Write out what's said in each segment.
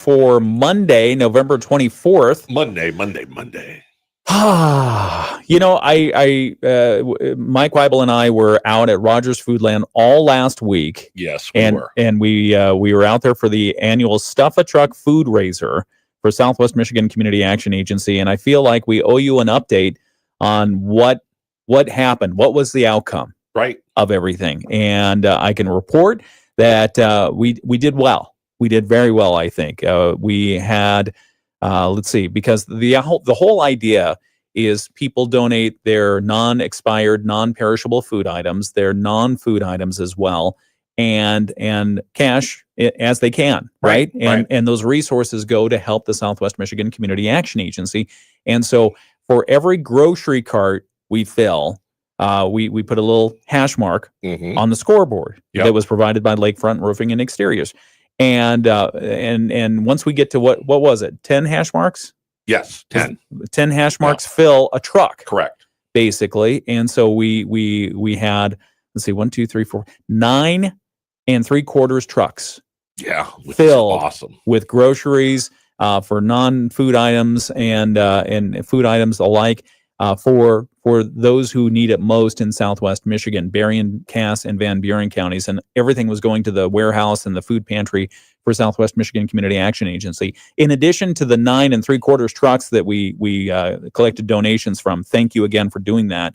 for Monday, November 24th. Monday. Mike Weibel and I were out at Rogers Foodland all last week. Yes, we were. And we were out there for the annual Stuff a Truck food raiser for Southwest Michigan Community Action Agency. And I feel like we owe you an update on what happened. What was the outcome of everything? And I can report that we did well. We did very well, I think. We had, because the whole idea is people donate their non-expired, non-perishable food items, their non-food items as well, and cash as they can, right? And those resources go to help the Southwest Michigan Community Action Agency. And so for every grocery cart we fill, we put a little hash mark on the scoreboard that was provided by Lakefront Roofing and Exteriors. And once we get to what was it? 10 hash marks? Yes, 10. 10 hash marks fill a truck. Correct. Basically. And so we had, 9 3/4 trucks. Yeah, which filled is awesome with groceries for non-food items and food items alike for those who need it most in Southwest Michigan, Berrien, Cass, and Van Buren counties, and everything was going to the warehouse and the food pantry for Southwest Michigan Community Action Agency. In addition to the 9 3/4 trucks that we collected donations from, thank you again for doing that.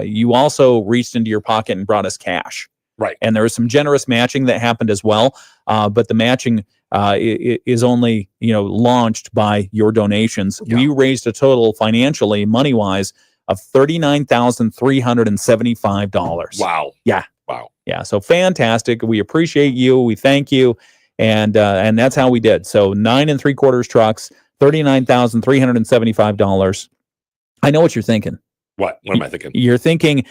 You also reached into your pocket and brought us cash. Right. And there was some generous matching that happened as well. But the matching is only, launched by your donations. Yeah. We raised a total financially, money-wise, of $39,375. Wow. Yeah. Wow. Yeah. So fantastic. We appreciate you. We thank you. And that's how we did. So 9 3/4 trucks, $39,375. I know what you're thinking. What am I thinking? You're thinking,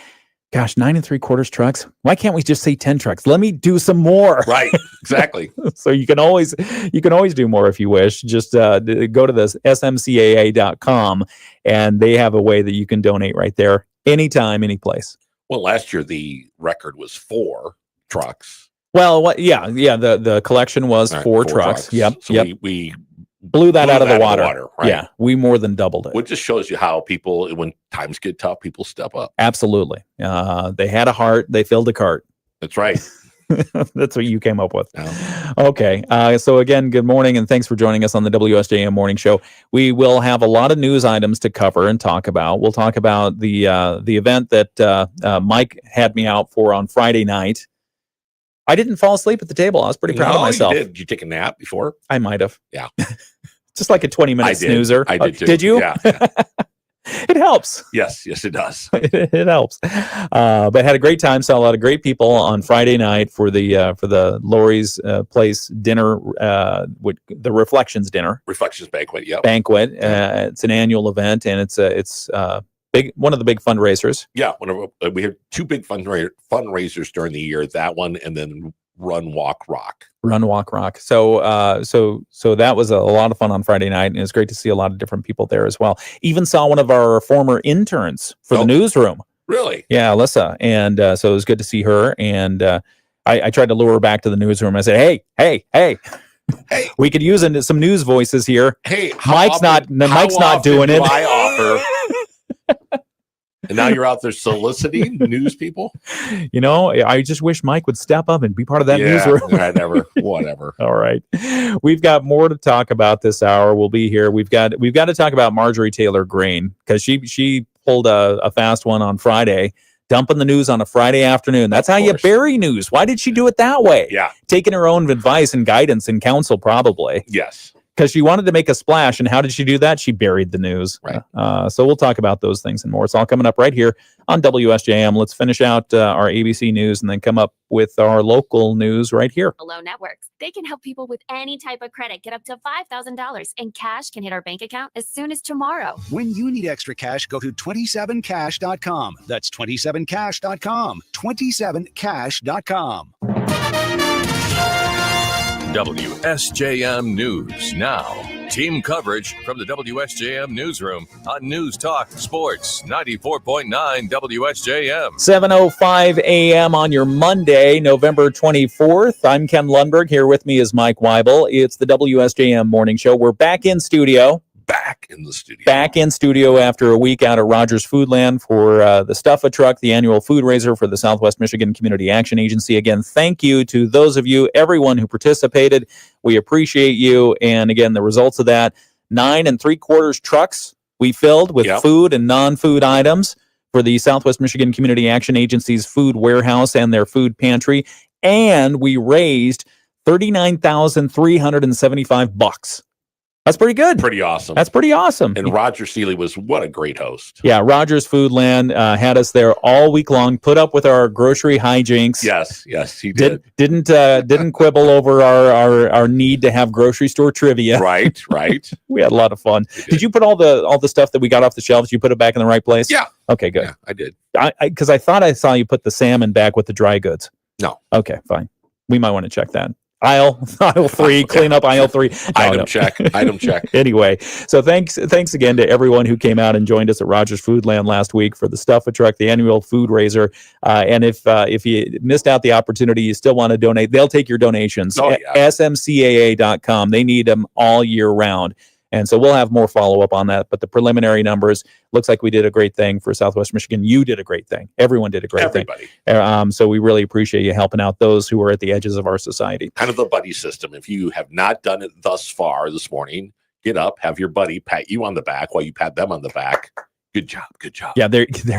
gosh, 9 3/4 trucks. Why can't we just say 10 trucks? Let me do some more. Right. Exactly. So you can always do more if you wish. Just go to the smcaa.com and they have a way that you can donate right there anytime, any place. Well, last year the record was 4 trucks. Well, the collection was 4 trucks. Yep. So we blew that out of the water. Right? Yeah, we more than doubled it. Which just shows you how people, when times get tough, people step up. Absolutely. They had a heart. They filled a cart. That's right. That's what you came up with. Yeah. Okay. So again, good morning, and thanks for joining us on the WSJM Morning Show. We will have a lot of news items to cover and talk about. We'll talk about the event that Mike had me out for on Friday night. I didn't fall asleep at the table. I was pretty proud of myself. You did. Did you take a nap before? I might have. Yeah. Just like a 20-minute snoozer. I did too. Did you? Yeah. It helps. Yes, it does. It helps. But had a great time. Saw a lot of great people on Friday night for the Lori's Place dinner, with the Reflections dinner. Reflections banquet. Yeah. Banquet. It's an annual event, and it's big, one of the big fundraisers. Yeah, we have 2 big fundraisers during the year. That one, and then Run Walk Rock. Run Walk Rock. So that was a lot of fun on Friday night, and it was great to see a lot of different people there as well. Even saw one of our former interns for the newsroom. Really? Yeah, Alyssa, and so it was good to see her. And I tried to lure her back to the newsroom. I said, hey. Hey, we could use some news voices here. Hey, Mike's not doing it. I offer. And now you're out there soliciting news people. I just wish Mike would step up and be part of that newsroom. Whatever. All right, we've got more to talk about this hour. We'll be here. We've got to talk about Marjorie Taylor Greene, because she pulled a fast one on Friday. Dumping the news on a Friday afternoon. That's how you bury news. Why did she do it that way? Yeah. Taking her own advice and guidance and counsel, probably. Yes. Because she wanted to make a splash. And how did she do that? She buried the news. Right. So we'll talk about those things and more. It's all coming up right here on WSJM. Let's finish out our ABC news and then come up with our local news right here. Loan Networks. They can help people with any type of credit get up to $5,000, and cash can hit our bank account as soon as tomorrow. When you need extra cash, go to 27cash.com. That's 27cash.com. 27cash.com. WSJM News now. Team coverage from the WSJM newsroom on News Talk Sports 94.9 WSJM. 7:05 a.m. on your Monday, November 24th. I'm Ken Lundberg. Here with me is Mike Weibel. It's the WSJM Morning Show. We're back in studio. Back in the studio. Back in studio after a week out at Rogers Foodland for the Stuff-A-Truck, the annual food raiser for the Southwest Michigan Community Action Agency. Again, thank you to those of you, everyone who participated. We appreciate you. And again, the results of that, 9 3/4 trucks we filled with food and non-food items for the Southwest Michigan Community Action Agency's food warehouse and their food pantry. And we raised $39,375. That's pretty good. Pretty awesome. That's pretty awesome. And Roger Seeley was what a great host. Yeah, Rogers Foodland had us there all week long, put up with our grocery hijinks. Yes, he did. Didn't quibble over our need to have grocery store trivia. Right. We had a lot of fun. Did you put all the stuff that we got off the shelves, you put it back in the right place? Yeah. Okay, good. Yeah, I did. Because I thought I saw you put the salmon back with the dry goods. No. Okay, fine. We might want to check that. Aisle 3, clean up aisle 3. Item check. Anyway, so thanks again to everyone who came out and joined us at Rogers Foodland last week for the Stuff-A-Truck, the annual food raiser. And if you missed out the opportunity, you still want to donate, they'll take your donations. Oh, yeah. smcaa.com. They need them all year round. And so we'll have more follow-up on that. But the preliminary numbers, looks like we did a great thing for Southwest Michigan. You did a great thing. Everyone did a great thing. So we really appreciate you helping out those who are at the edges of our society. Kind of the buddy system. If you have not done it thus far this morning, get up, have your buddy pat you on the back while you pat them on the back. Good job. Yeah, there you go.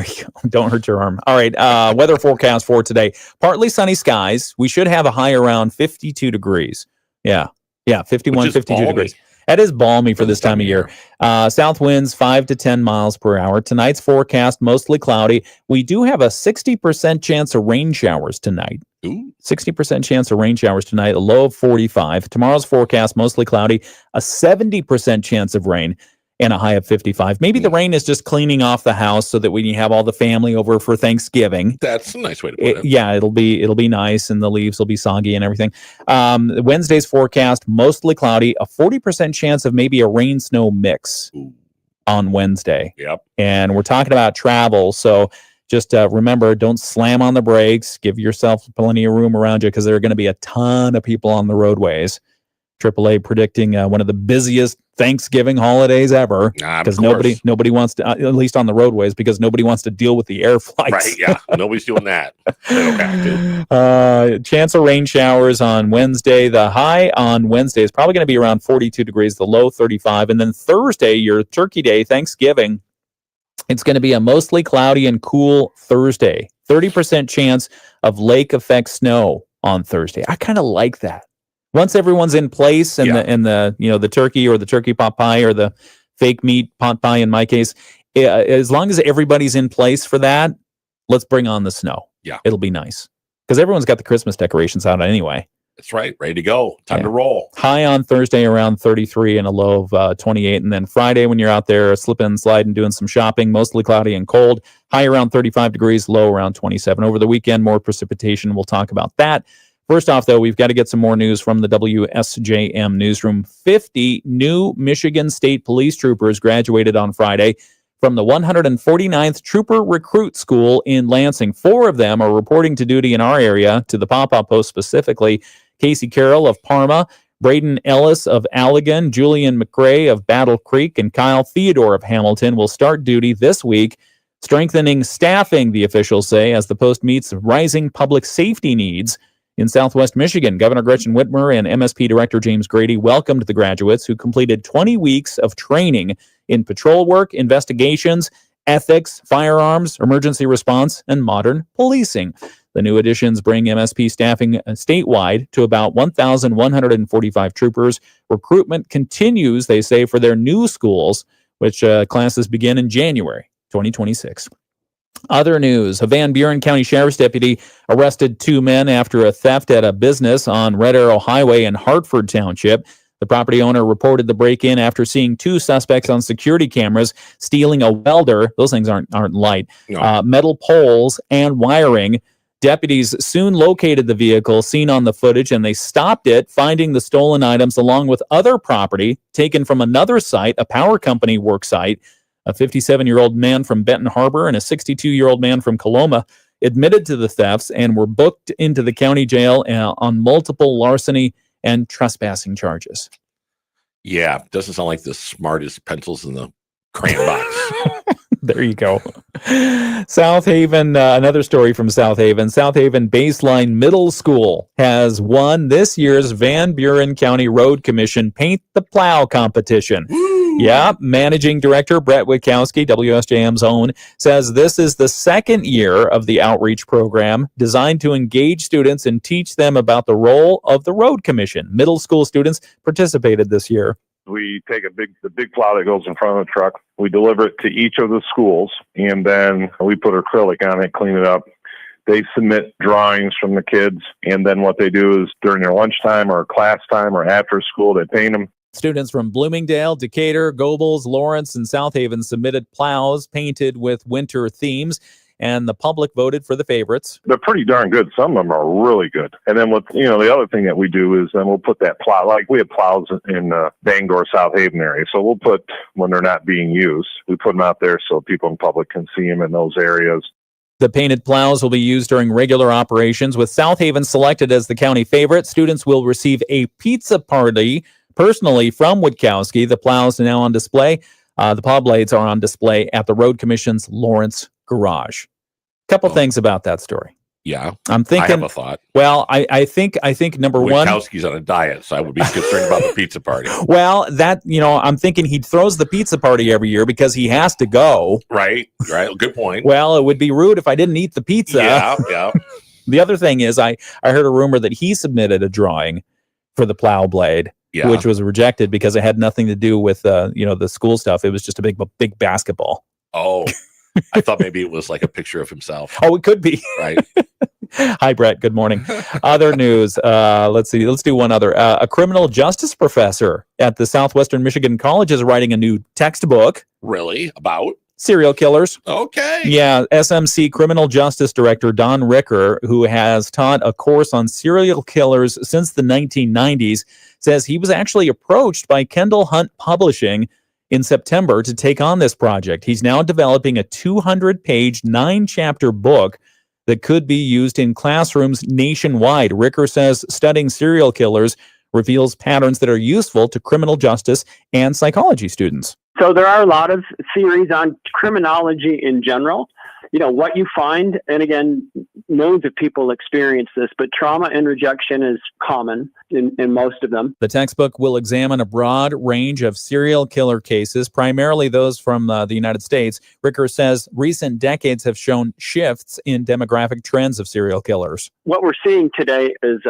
Don't hurt your arm. All right, weather forecast for today. Partly sunny skies. We should have a high around 52 degrees. Yeah, 51, 52 degrees. That is balmy for this time of year. South winds 5 to 10 miles per hour. Tonight's forecast, mostly cloudy. We do have a 60% chance of rain showers tonight. Ooh. 60% chance of rain showers tonight, a low of 45. Tomorrow's forecast, mostly cloudy, a 70% chance of rain, and a high of 55. Maybe the rain is just cleaning off the house so that when you have all the family over for Thanksgiving. That's a nice way to put it. Yeah, it'll be nice, and the leaves will be soggy and everything. Wednesday's forecast, mostly cloudy, a 40% chance of maybe a rain-snow mix on Wednesday. Yep. And we're talking about travel, so just remember, don't slam on the brakes. Give yourself plenty of room around you because there are going to be a ton of people on the roadways. AAA predicting one of the busiest Thanksgiving holidays ever because nobody wants to, at least on the roadways, because nobody wants to deal with the air flights. Right, yeah. Nobody's doing that. They don't have to. Chance of rain showers on Wednesday. The high on Wednesday is probably going to be around 42 degrees, the low 35. And then Thursday, your Turkey Day, Thanksgiving, it's going to be a mostly cloudy and cool Thursday. 30% chance of lake effect snow on Thursday. I kind of like that. Once everyone's in place and the turkey or the turkey pot pie or the fake meat pot pie in my case, as long as everybody's in place for that, let's bring on the snow. Yeah. It'll be nice because everyone's got the Christmas decorations out anyway. That's right. Ready to go. Time to roll. High on Thursday around 33 and a low of 28. And then Friday when you're out there slipping and sliding, doing some shopping, mostly cloudy and cold. High around 35 degrees, low around 27. Over the weekend, more precipitation. We'll talk about that. First off, though, we've got to get some more news from the WSJM newsroom. 50 new Michigan State Police troopers graduated on Friday from the 149th Trooper Recruit School in Lansing. 4 of them are reporting to duty in our area, to the Pawpaw Post specifically. Casey Carroll of Parma, Braden Ellis of Allegan, Julian McRae of Battle Creek, and Kyle Theodore of Hamilton will start duty this week, strengthening staffing, the officials say, as the post meets rising public safety needs in Southwest Michigan. Governor Gretchen Whitmer and MSP Director James Grady welcomed the graduates who completed 20 weeks of training in patrol work, investigations, ethics, firearms, emergency response, and modern policing. The new additions bring MSP staffing statewide to about 1,145 troopers. Recruitment continues, they say, for their new schools, which classes begin in January 2026. Other news, a Van Buren County Sheriff's deputy arrested 2 men after a theft at a business on Red Arrow Highway in Hartford Township. The property owner reported the break-in after seeing 2 suspects on security cameras stealing a welder. Those things aren't light. No. Metal poles and wiring. Deputies soon located the vehicle seen on the footage, and they stopped it, finding the stolen items along with other property taken from another site, a power company work site. A 57-year-old man from Benton Harbor and a 62-year-old man from Coloma admitted to the thefts and were booked into the county jail on multiple larceny and trespassing charges. Yeah, doesn't sound like the smartest pencils in the crayon box. There you go. South Haven, another story from South Haven. South Haven Baseline Middle School has won this year's Van Buren County Road Commission Paint the Plow competition. Yeah, Managing Director Brett Witkowski, WSJM's own, says this is the second year of the outreach program designed to engage students and teach them about the role of the Road Commission. Middle school students participated this year. We take the big plow that goes in front of the truck. We deliver it to each of the schools, and then we put acrylic on it, clean it up. They submit drawings from the kids, and then what they do is during their lunchtime or class time or after school, they paint them. Students from Bloomingdale, Decatur, Gobles, Lawrence, and South Haven submitted plows painted with winter themes, and the public voted for the favorites. They're pretty darn good. Some of them are really good. And then the other thing that we do is then we'll put that plow, like we have plows in Bangor, South Haven area. So we'll put, when they're not being used, we put them out there so people in public can see them in those areas. The painted plows will be used during regular operations. With South Haven selected as the county favorite, students will receive a pizza party personally from Witkowski. The plows are now on display. The plow blades are on display at the Road Commission's Lawrence garage. Couple things about that story. Yeah. I'm thinking, I have a thought. Well, I think number one, Witkowski's on a diet, so I would be concerned about the pizza party. Well, I'm thinking he throws the pizza party every year because he has to go. Right. Good point. Well, it would be rude if I didn't eat the pizza. Yeah. The other thing is I heard a rumor that he submitted a drawing for the plow blade, which was rejected because it had nothing to do with the school stuff. It was just a big basketball. Oh, I thought maybe it was like a picture of himself. Oh, it could be. Right. Hi, Brett. Good morning. Other news. Let's see. Let's do one other. A criminal justice professor at the Southwestern Michigan College is writing a new textbook. Really? About? Serial killers. Okay. Yeah. SMC criminal justice director Don Ricker, who has taught a course on serial killers since the 1990s, says he was actually approached by Kendall Hunt Publishing in September to take on this project. He's now developing a 200-page, 9-chapter book that could be used in classrooms nationwide. Ricker says studying serial killers reveals patterns that are useful to criminal justice and psychology students. So there are a lot of theories on criminology in general. What you find, and again, millions of people experience this, but trauma and rejection is common in most of them. The textbook will examine a broad range of serial killer cases, primarily those from the United States. Ricker says recent decades have shown shifts in demographic trends of serial killers. What we're seeing today is,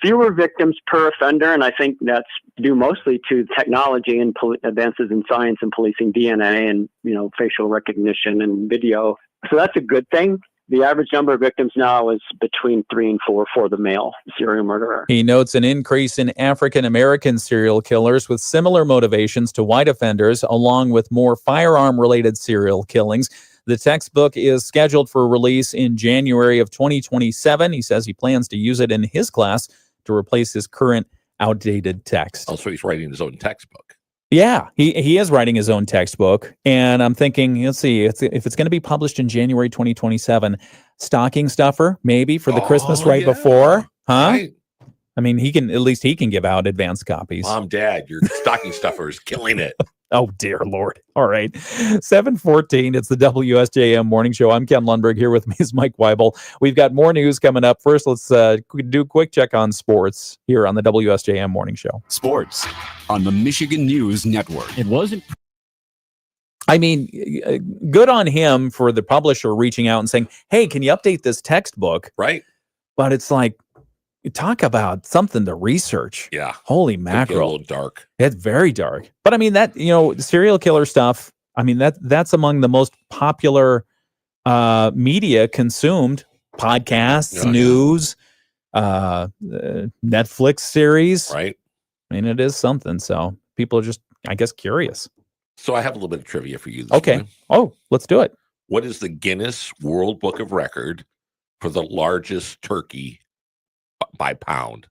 fewer victims per offender, and I think that's due mostly to technology and advances in science and policing DNA and, facial recognition and video. So that's a good thing. The average number of victims now is between 3 and 4 for the male serial murderer. He notes an increase in African-American serial killers with similar motivations to white offenders, along with more firearm-related serial killings. The textbook is scheduled for release in January of 2027. He says he plans to use it in his class to replace his current outdated text. Oh, so he's writing his own textbook. Yeah, he is writing his own textbook, and I'm thinking, let's see, if it's going to be published in January 2027, stocking stuffer maybe for the Christmas before, huh? Right. I mean, he can give out advanced copies. Mom, Dad, your stocking stuffer is killing it. Oh, dear Lord. All right. 7:14. It's the WSJM Morning Show. I'm Ken Lundberg. Here with me is Mike Weibel. We've got more news coming up. First, let's do a quick check on sports here on the WSJM Morning Show. Sports on the Michigan News Network. It wasn't. I mean, good on him for the publisher reaching out and saying, hey, can you update this textbook? Right. But it's like, you talk about something to research. Yeah. Holy mackerel. A little dark. It's very dark. But I mean, that, serial killer stuff, I mean, that's among the most popular media consumed podcasts, news, Netflix series. Right. I mean, it is something. So people are just, I guess, curious. So I have a little bit of trivia for you this Okay. morning. Oh, let's do it. What is the Guinness World Book of Record for the largest turkey by pound?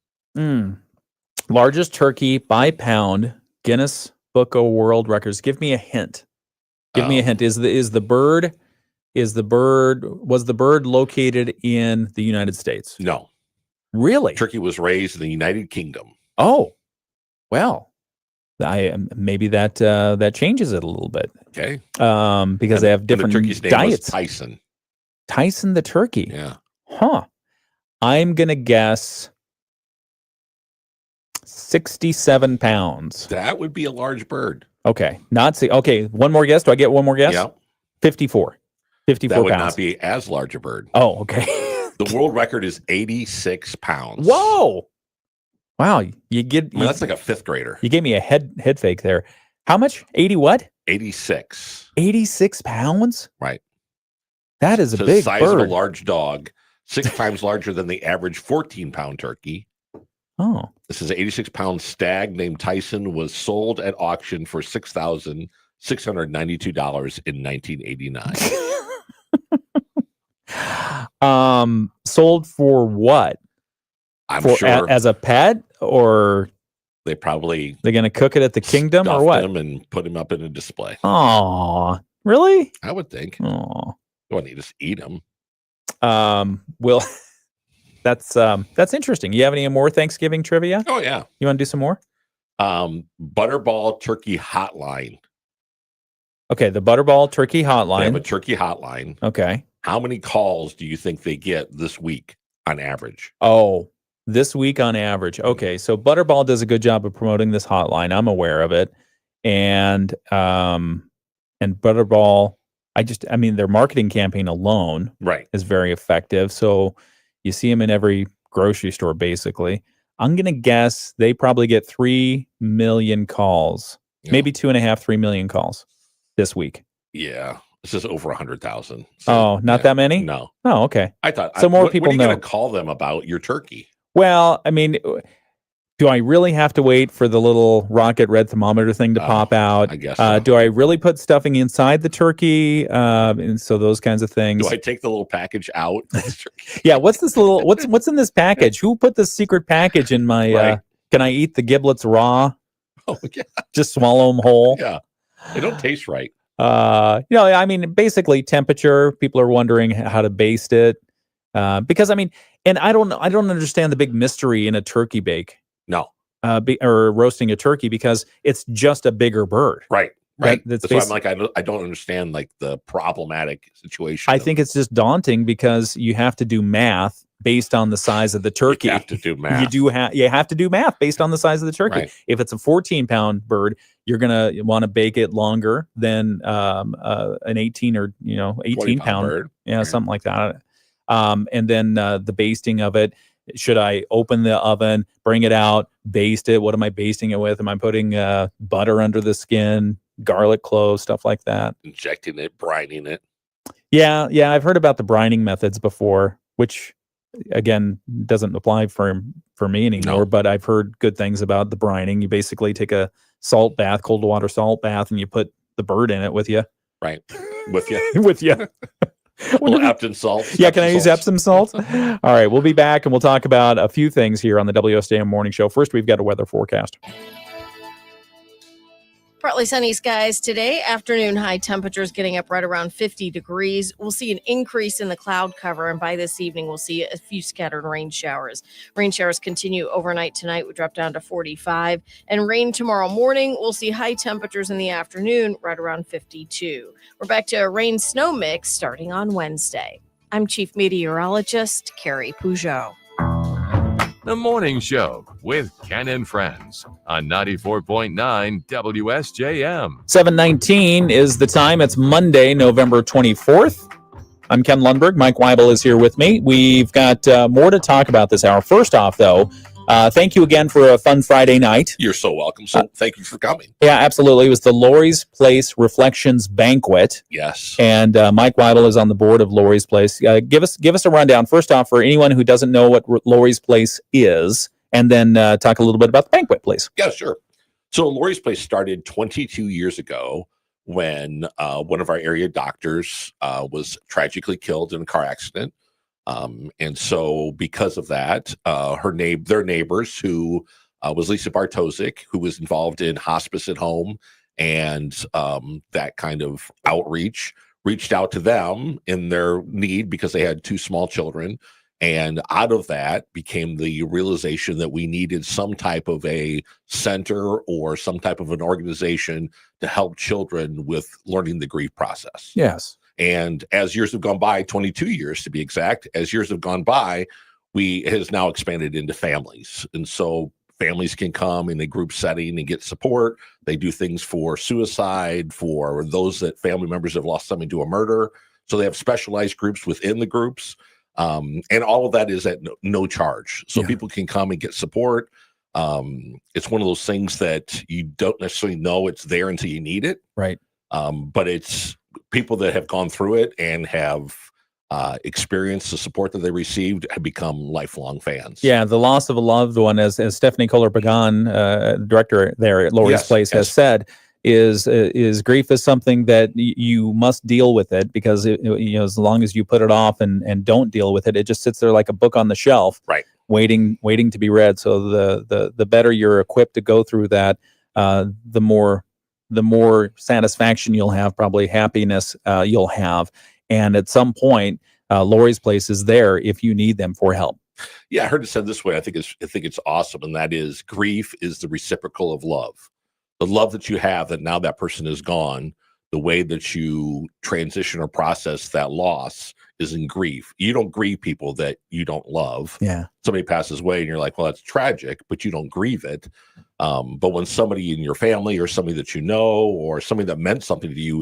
Largest turkey by pound, Guinness Book of World Records. Give me a hint. Give me a hint. Was the bird located in the United States? No. Really? Turkey was raised in the United Kingdom. Oh, well, maybe that changes it a little bit. Okay. Because they have different the turkey's name diets. was Tyson. Tyson the turkey. Yeah. Huh. I'm gonna guess 67 pounds. That would be a large bird. Okay. Okay. One more guess. Do I get one more guess? Yeah. 54. 54 That would pounds. not be as large a bird. Oh, okay. The world record is 86 pounds. Whoa. Wow. That's like a fifth grader. You gave me a head fake there. How much? 80 what? 86. 86 pounds? Right. That is a So big the size bird. of a large dog, 6 times larger than the average 14-pound turkey. Oh. This is an 86-pound stag named Tyson, was sold at auction for $6,692 in 1989. Sold for what? I'm for sure as a pet, or they probably they're going to cook it at the kingdom, or stuffed what? him and put him up in a display. Oh, really? I would think. Oh, You wouldn't just eat him. Well, that's interesting. You have any more Thanksgiving trivia? Oh yeah. You want to do some more? Butterball Turkey Hotline. Okay, the Butterball Turkey They have a Hotline. turkey hotline. Okay. How many calls do you think they get this week on average? Oh, this week on average. Okay, so Butterball does a good job of promoting this hotline. I'm aware of it, and Butterball, their marketing campaign alone Right. is very effective. So you see them in every grocery store, basically. I'm gonna guess they probably get 3 million calls, Yeah. maybe 2.5, 3 million calls this week. Yeah. This is over 100,000. Oh, not that many? No. Oh, okay. I thought So more what people are you know. going to call them about your turkey? Well, do I really have to wait for the little rocket red thermometer thing to pop out? I guess so. Do I really put stuffing inside the turkey? And so those kinds of things. Do I take the little package out? Yeah. What's this little? What's in this package? Who put this secret package in my? Right. Can I eat the giblets raw? Oh, yeah. Just swallow them whole? Yeah. They don't taste right. Basically temperature. People are wondering how to baste it, because and I don't understand the big mystery in a turkey bake. No. Or roasting a turkey, because it's just a bigger bird. Right. Right. That's why I'm like, I don't understand like the problematic situation. I think it's just daunting because you have to do math based on the size of the turkey. You have to do math. You have to do math based on the size of the turkey. Right. If it's a 14-pound bird, you're gonna want to bake it longer than an 18 or 18-pound bird. Yeah, something like that. And then the basting of it. Should I open the oven, bring it out, baste it? What am I basting it with? Am I putting butter under the skin, garlic cloves, stuff like that? Injecting it, brining it. Yeah. I've heard about the brining methods before, which again doesn't apply for me anymore. No. But I've heard good things about the brining. You basically take a salt bath, cold water salt bath, and you put the bird in it with you. Right. With you. With you. Little Epsom salt. Yeah, can I use Epsom salt? All right, we'll be back and we'll talk about a few things here on the WSJM Morning Show. First, we've got a weather forecast. Partly sunny skies today. Afternoon high temperatures getting up right around 50 degrees. We'll see an increase in the cloud cover, and by this evening, we'll see a few scattered rain showers. Rain showers continue overnight tonight. We drop down to 45, and rain tomorrow morning. We'll see high temperatures in the afternoon, right around 52. We're back to a rain-snow mix starting on Wednesday. I'm Chief Meteorologist Carrie Peugeot. The Morning Show with Ken and Friends on 94.9 WSJM. 7:19 is the time. It's Monday, November 24th. I'm Ken Lundberg. Mike Weibel is here with me. We've got more to talk about this hour. First off, though, thank you again for a fun Friday night. You're so welcome. So thank you for coming. Yeah, absolutely. It was the Lori's Place Reflections Banquet. Yes. And Mike Weibel is on the board of Lori's Place. Give us a rundown, first off, for anyone who doesn't know what Lori's Place is, and then talk a little bit about the banquet, please. Yeah, sure. So Lori's Place started 22 years ago when one of our area doctors was tragically killed in a car accident. And so because of that, their neighbors, who was Lisa Bartosik, who was involved in hospice at home and that kind of outreach, reached out to them in their need because they had 2 small children. And out of that became the realization that we needed some type of a center or some type of an organization to help children with learning the grief process. Yes. And as years have gone by, 22 years to be exact, as years have gone by, it has now expanded into families. And so families can come in a group setting and get support. They do things for suicide, for those that family members have lost something to a murder. So they have specialized groups within the groups. And all of that is at no charge. So people can come and get support. It's one of those things that you don't necessarily know it's there until you need it. Right. But it's people that have gone through it and have experienced the support that they received have become lifelong fans. Yeah, the loss of a loved one, as Stephanie Kohler-Pagan, director there at Lori's Place, has said, is grief is something that you must deal with it, because as long as you put it off and don't deal with it, it just sits there like a book on the shelf, right, waiting to be read. So the better you're equipped to go through that, the more satisfaction you'll have, probably happiness you'll have. And at some point, Lori's Place is there if you need them for help. Yeah, I heard it said this way. I think it's awesome, and that is, grief is the reciprocal of love. The love that you have that now that person is gone, the way that you transition or process that loss is in grief. You don't grieve people that you don't love. Yeah. Somebody passes away and you're like, well, that's tragic, but you don't grieve it. But when somebody in your family or somebody that you know or somebody that meant something to you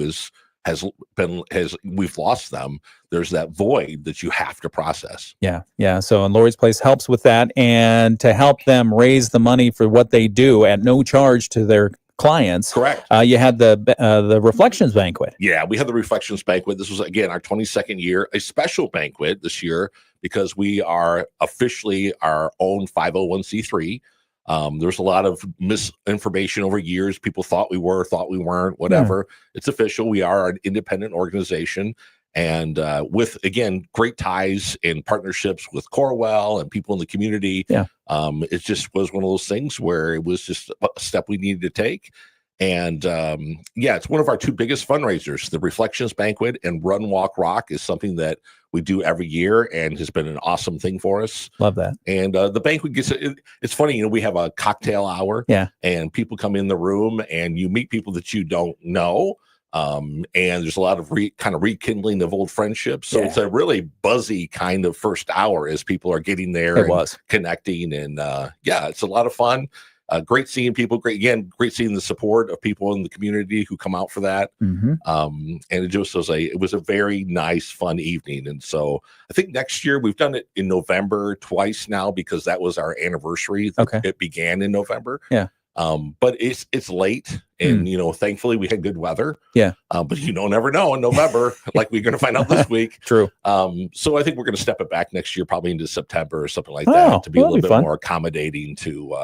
we've lost them, there's that void that you have to process. Yeah. So Lori's Place helps with that, and to help them raise the money for what they do at no charge to their clients. Correct. You had the Reflections Banquet. Yeah, we had the Reflections Banquet. This was, again, our 22nd year, a special banquet this year because we are officially our own 501c3. There's a lot of misinformation over years. People thought we weren't, whatever. It's official. We are an independent organization. And with, again, great ties and partnerships with Corwell and people in the community. It just was one of those things where it was just a step we needed to take. And it's one of our 2 biggest fundraisers. The Reflections Banquet and Run, Walk, Rock is something that we do every year and has been an awesome thing for us. Love that. And the banquet it's funny, we have a cocktail hour. Yeah. And people come in the room and you meet people that you don't know. And there's a lot of rekindling of old friendships. So it's a really buzzy kind of first hour as people are getting there connecting. And it's a lot of fun. Great seeing people. Great seeing the support of people in the community who come out for that. And it just was a very nice, fun evening. And so I think next year, we've done it in November twice now because that was our anniversary. Okay. It began in November. Yeah. But it's late, and thankfully we had good weather. Yeah. But you don't never know in November, like we're going to find out this week. True. So I think we're going to step it back next year, probably into September or something like that, to be a little bit more accommodating to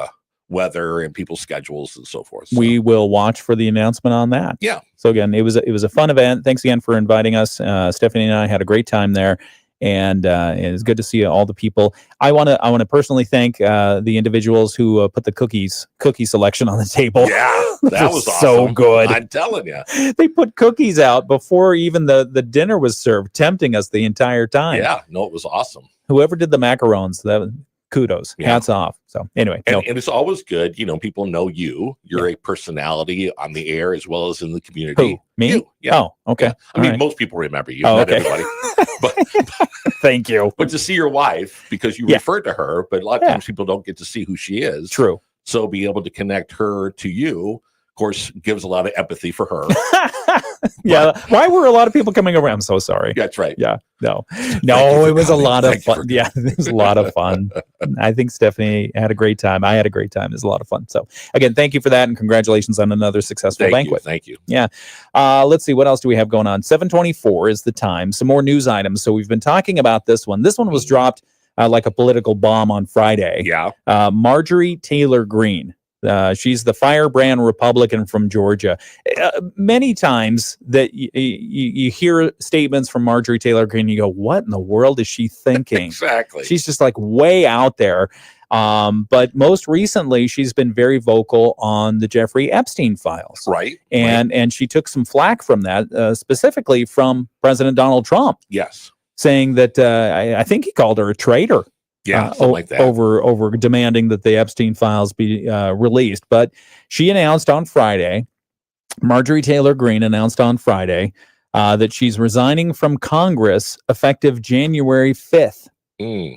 weather and people's schedules and so forth. So we will watch for the announcement on that. Yeah. So again, it was a fun event. Thanks again for inviting us. Stephanie and I had a great time there. And it's good to see all the people. I want to personally thank the individuals who put the cookie selection on the table. Yeah, that was awesome. So good. I'm telling you, they put cookies out before even the dinner was served, tempting us the entire time. Yeah, no, it was awesome. Whoever did the macarons, kudos, hats off. So anyway, and it's always good. People know you. You're a personality on the air as well as in the community. Who? Me? You. Yeah. Oh, okay. Yeah. I mean, most people remember you. Oh, not okay. everybody. But thank you. But to see your wife, because you referred to her, but a lot of times people don't get to see who she is. True. So be able to connect her to you, of course, gives a lot of empathy for her. Why were a lot of people coming around? I'm so sorry. That's right. Yeah. No, it was a lot of fun. Yeah, it was a lot of fun. I think Stephanie had a great time. I had a great time. It was a lot of fun. So again, thank you for that, and congratulations on another successful banquet. Thank you. Yeah. Let's see, what else do we have going on? 7:24 is the time. Some more news items. So we've been talking about this one. This one was dropped like a political bomb on Friday. Yeah. Marjorie Taylor Greene, She's the firebrand Republican from Georgia. Many times that you hear statements from Marjorie Taylor Greene, you go, what in the world is she thinking? Exactly. She's just like way out there. But most recently, she's been very vocal on the Jeffrey Epstein files. Right. And she took some flack from that, specifically from President Donald Trump. Yes. Saying that I think he called her a traitor. Yeah, something like that. Over demanding that the Epstein files be released. But she announced on Friday, Marjorie Taylor Greene announced on Friday that she's resigning from Congress effective January 5th.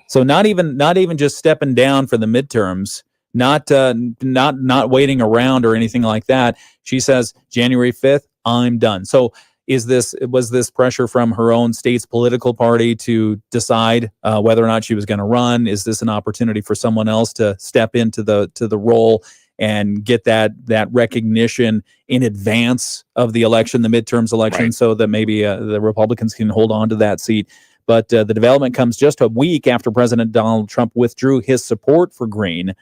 So not even just stepping down for the midterms, not waiting around or anything like that. She says January 5th, I'm done. So was this pressure from her own state's political party to decide whether or not she was going to run? Is this an opportunity for someone else to step into the role and get that recognition in advance of the election, the midterms election, so that maybe the Republicans can hold on to that seat? But the development comes just a week after President Donald Trump withdrew his support for Greene,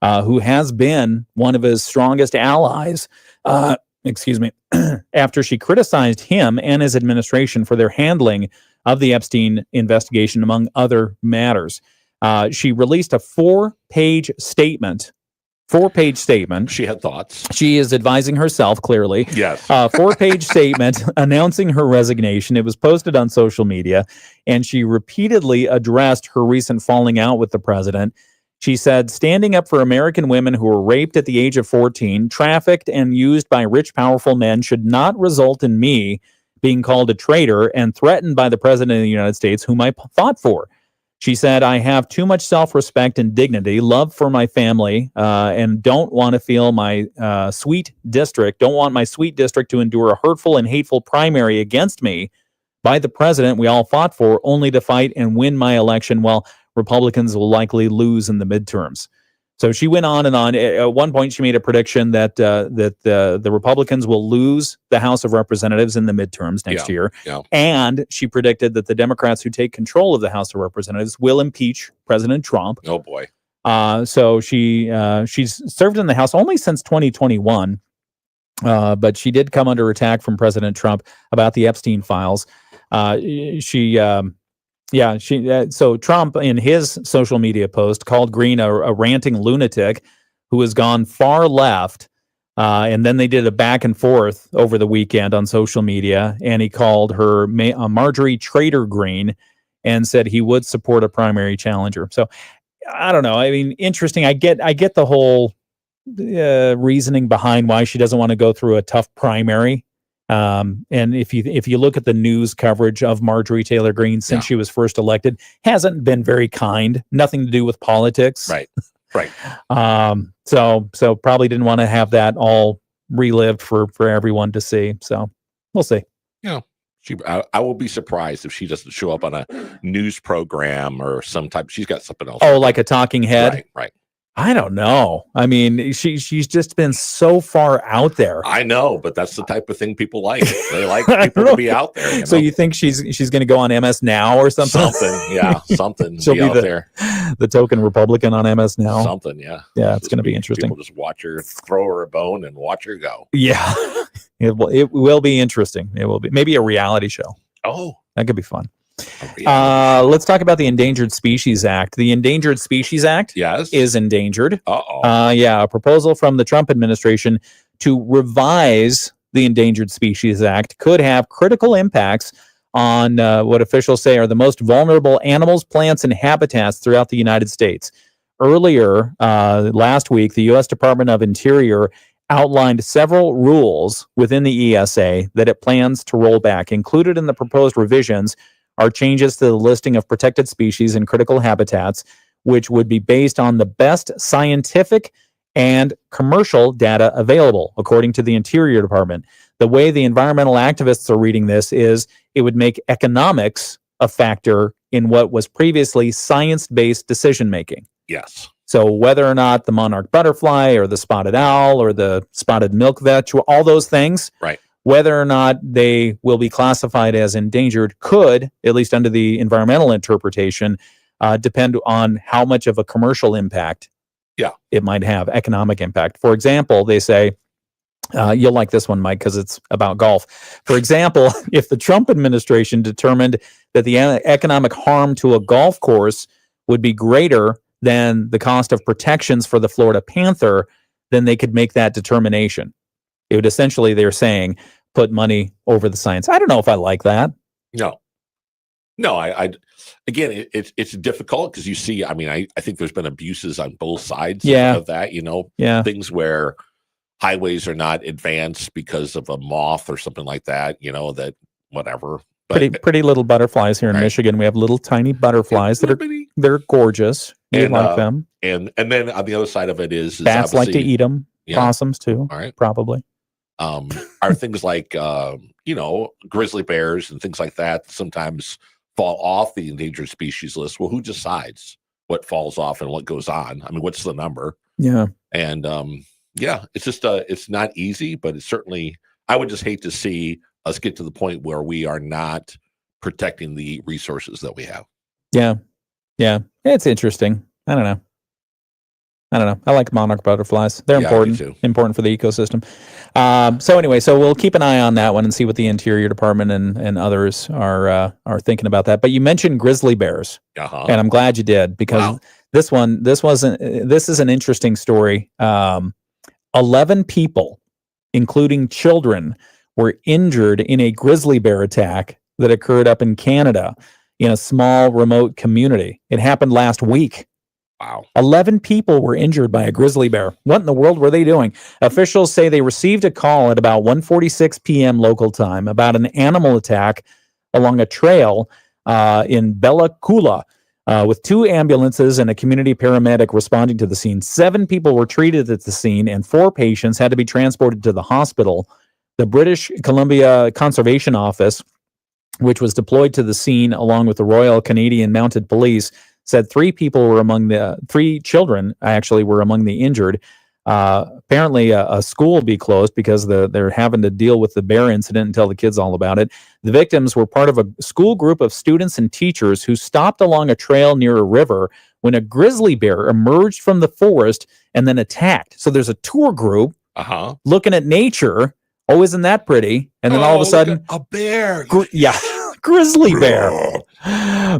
who has been one of his strongest allies, after she criticized him and his administration for their handling of the Epstein investigation, among other matters. She released a four-page statement. She had thoughts. She is advising herself, clearly. Yes. Four-page statement announcing her resignation. It was posted on social media, and she repeatedly addressed her recent falling out with the president. She said, standing up for American women who were raped at the age of 14, trafficked and used by rich, powerful men should not result in me being called a traitor and threatened by the president of the United States, whom I fought for. She said, I have too much self-respect and dignity, love for my family, and don't want to feel my sweet district to endure a hurtful and hateful primary against me by the president we all fought for, only to fight and win my election while Republicans will likely lose in the midterms. So she went on and on. At one point, she made a prediction that the Republicans will lose the House of Representatives in the midterms next year. Yeah. And she predicted that the Democrats who take control of the House of Representatives will impeach President Trump. Oh, boy. So she's served in the House only since 2021. But she did come under attack from President Trump about the Epstein files. So Trump, in his social media post, called Greene a ranting lunatic who has gone far left. And then they did a back and forth over the weekend on social media, and he called her Marjorie Traitor Greene and said he would support a primary challenger. So I don't know. I mean, interesting. I get the whole reasoning behind why she doesn't want to go through a tough primary. And if you look at the news coverage of Marjorie Taylor Greene since she was first elected, hasn't been very kind. Nothing to do with politics. Right. So probably didn't want to have that all relived for everyone to see. So we'll see. Yeah. I will be surprised if she doesn't show up on a news program or some type. She's got something else. Oh, like a talking head. Right. I don't know. I mean, she's just been so far out there. I know, but that's the type of thing people like. They like people to be out there. You know? So you think she's going to go on MS Now or something? Something. She'll be out there. The token Republican on MS Now. Something, yeah. Yeah, it's going to be interesting. People just watch her, throw her a bone, and watch her go. Yeah, it will be interesting. It will be maybe a reality show. Oh, that could be fun. Let's talk about the Endangered Species Act. The Endangered Species Act is endangered. A proposal from the Trump administration to revise the Endangered Species Act could have critical impacts on what officials say are the most vulnerable animals, plants, and habitats throughout the United States. Earlier last week, the U.S. Department of Interior outlined several rules within the ESA that it plans to roll back. Included in the proposed revisions are changes to the listing of protected species and critical habitats, which would be based on the best scientific and commercial data available, according to the Interior Department. The way the environmental activists are reading this is it would make economics a factor in what was previously science-based decision-making. Yes. So whether or not the monarch butterfly or the spotted owl or the spotted milk vetch, all those things, right, whether or not they will be classified as endangered could, at least under the environmental interpretation, depend on how much of a commercial impact it might have economic impact. For example, they say, you'll like this one, Mike, because it's about golf. For example, if the Trump administration determined that the economic harm to a golf course would be greater than the cost of protections for the Florida Panther, then they could make that determination. It would essentially, they're saying, put money over the science. I don't know if I like that. No, I again, it's difficult because you see, I mean, I think there's been abuses on both sides of that, things where highways are not advanced because of a moth or something like that, that whatever. But, pretty little butterflies here in Michigan. We have little tiny butterflies they're gorgeous. You like them. And then on the other side of it is bats like to eat them. Yeah. Possums too. All right. Probably. Are things like grizzly bears and things like that sometimes fall off the endangered species list. Well, who decides what falls off and what goes on? I mean, what's the number? Yeah. And it's just it's not easy, but it's certainly, I would just hate to see us get to the point where we are not protecting the resources that we have. Yeah. It's interesting. I don't know. I like monarch butterflies. They're important for the ecosystem. So anyway, we'll keep an eye on that one and see what the Interior Department and others are thinking about that. But you mentioned grizzly bears, and I'm glad you did, because this is an interesting story. 11 people, including children, were injured in a grizzly bear attack that occurred up in Canada in a small remote community. It happened last week. Wow. 11 people were injured by a grizzly bear. What in the world were they doing? Officials say they received a call at about 1:46 p.m. local time about an animal attack along a trail in Bella Coola, with 2 ambulances and a community paramedic responding to the scene. 7 people were treated at the scene, and 4 patients had to be transported to the hospital. The British Columbia Conservation Office, which was deployed to the scene along with the Royal Canadian Mounted Police, said 3 children actually were among the injured. Apparently a school will be closed because they're having to deal with the bear incident and tell the kids all about it. The victims were part of a school group of students and teachers who stopped along a trail near a river when a grizzly bear emerged from the forest and then attacked. So there's a tour group looking at nature. Oh, isn't that pretty? And then all of a sudden, a bear. Grizzly bear.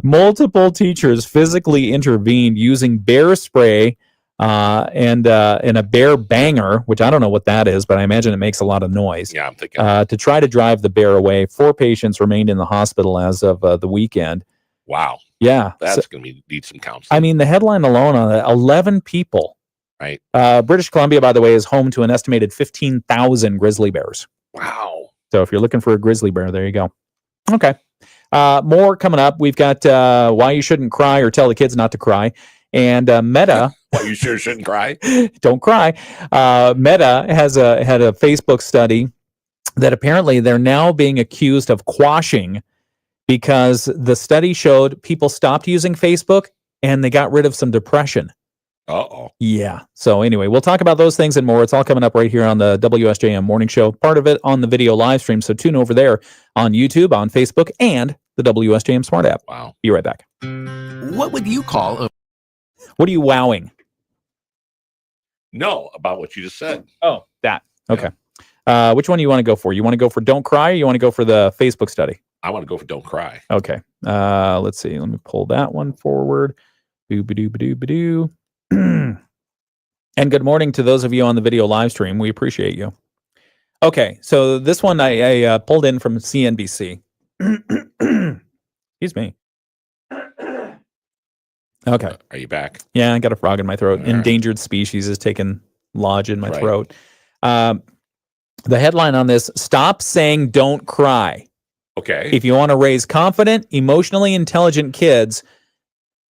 Multiple teachers physically intervened using bear spray and a bear banger, which I don't know what that is, but I imagine it makes a lot of noise. Yeah, I'm thinking. To try to drive the bear away. 4 patients remained in the hospital as of the weekend. Wow. Yeah. That's going to need some counseling. I mean, the headline alone on it, 11 people. Right. British Columbia, by the way, is home to an estimated 15,000 grizzly bears. Wow. So if you're looking for a grizzly bear, there you go. Okay. More coming up. We've got why you shouldn't cry or tell the kids not to cry. And Meta. Why you sure shouldn't cry? Don't cry. Meta had a Facebook study that apparently they're now being accused of quashing because the study showed people stopped using Facebook and they got rid of some depression. Uh-oh. Yeah. So anyway, we'll talk about those things and more. It's all coming up right here on the WSJM Morning Show. Part of it on the video live stream. So tune over there on YouTube, on Facebook, and the WSJM Smart app. Wow. Be right back. What would you call a... What are you wowing? No, about what you just said. Oh, that. Okay. Yeah. Which one do you want to go for? You want to go for Don't Cry, or you want to go for the Facebook study? I want to go for Don't Cry. Okay. Let's see. Let me pull that one forward. Boo-ba-doo-ba-doo-ba-doo. And good morning to those of you on the video live stream. We appreciate you. Okay, so this one I pulled in from CNBC. Excuse me. Okay. Are you back? Yeah, I got a frog in my throat. All Endangered species is taking lodge in my throat. The headline on this, stop saying don't cry. Okay. If you want to raise confident, emotionally intelligent kids,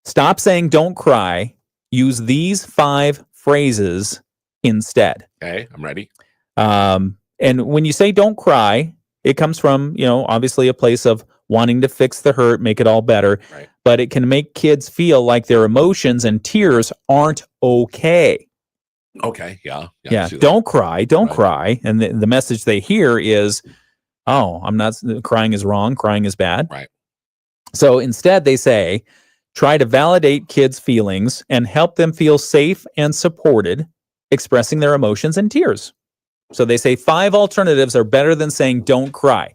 stop saying don't cry. Use these 5 phrases instead. Okay, I'm ready. And when you say don't cry, it comes from, obviously a place of wanting to fix the hurt, make it all better. Right. But it can make kids feel like their emotions and tears aren't okay. Okay, yeah. Yeah, don't cry, don't cry. And the message they hear is, oh, I'm not, crying is wrong, crying is bad. Right. So instead they say, try to validate kids' feelings and help them feel safe and supported, expressing their emotions and tears. So they say 5 alternatives are better than saying don't cry.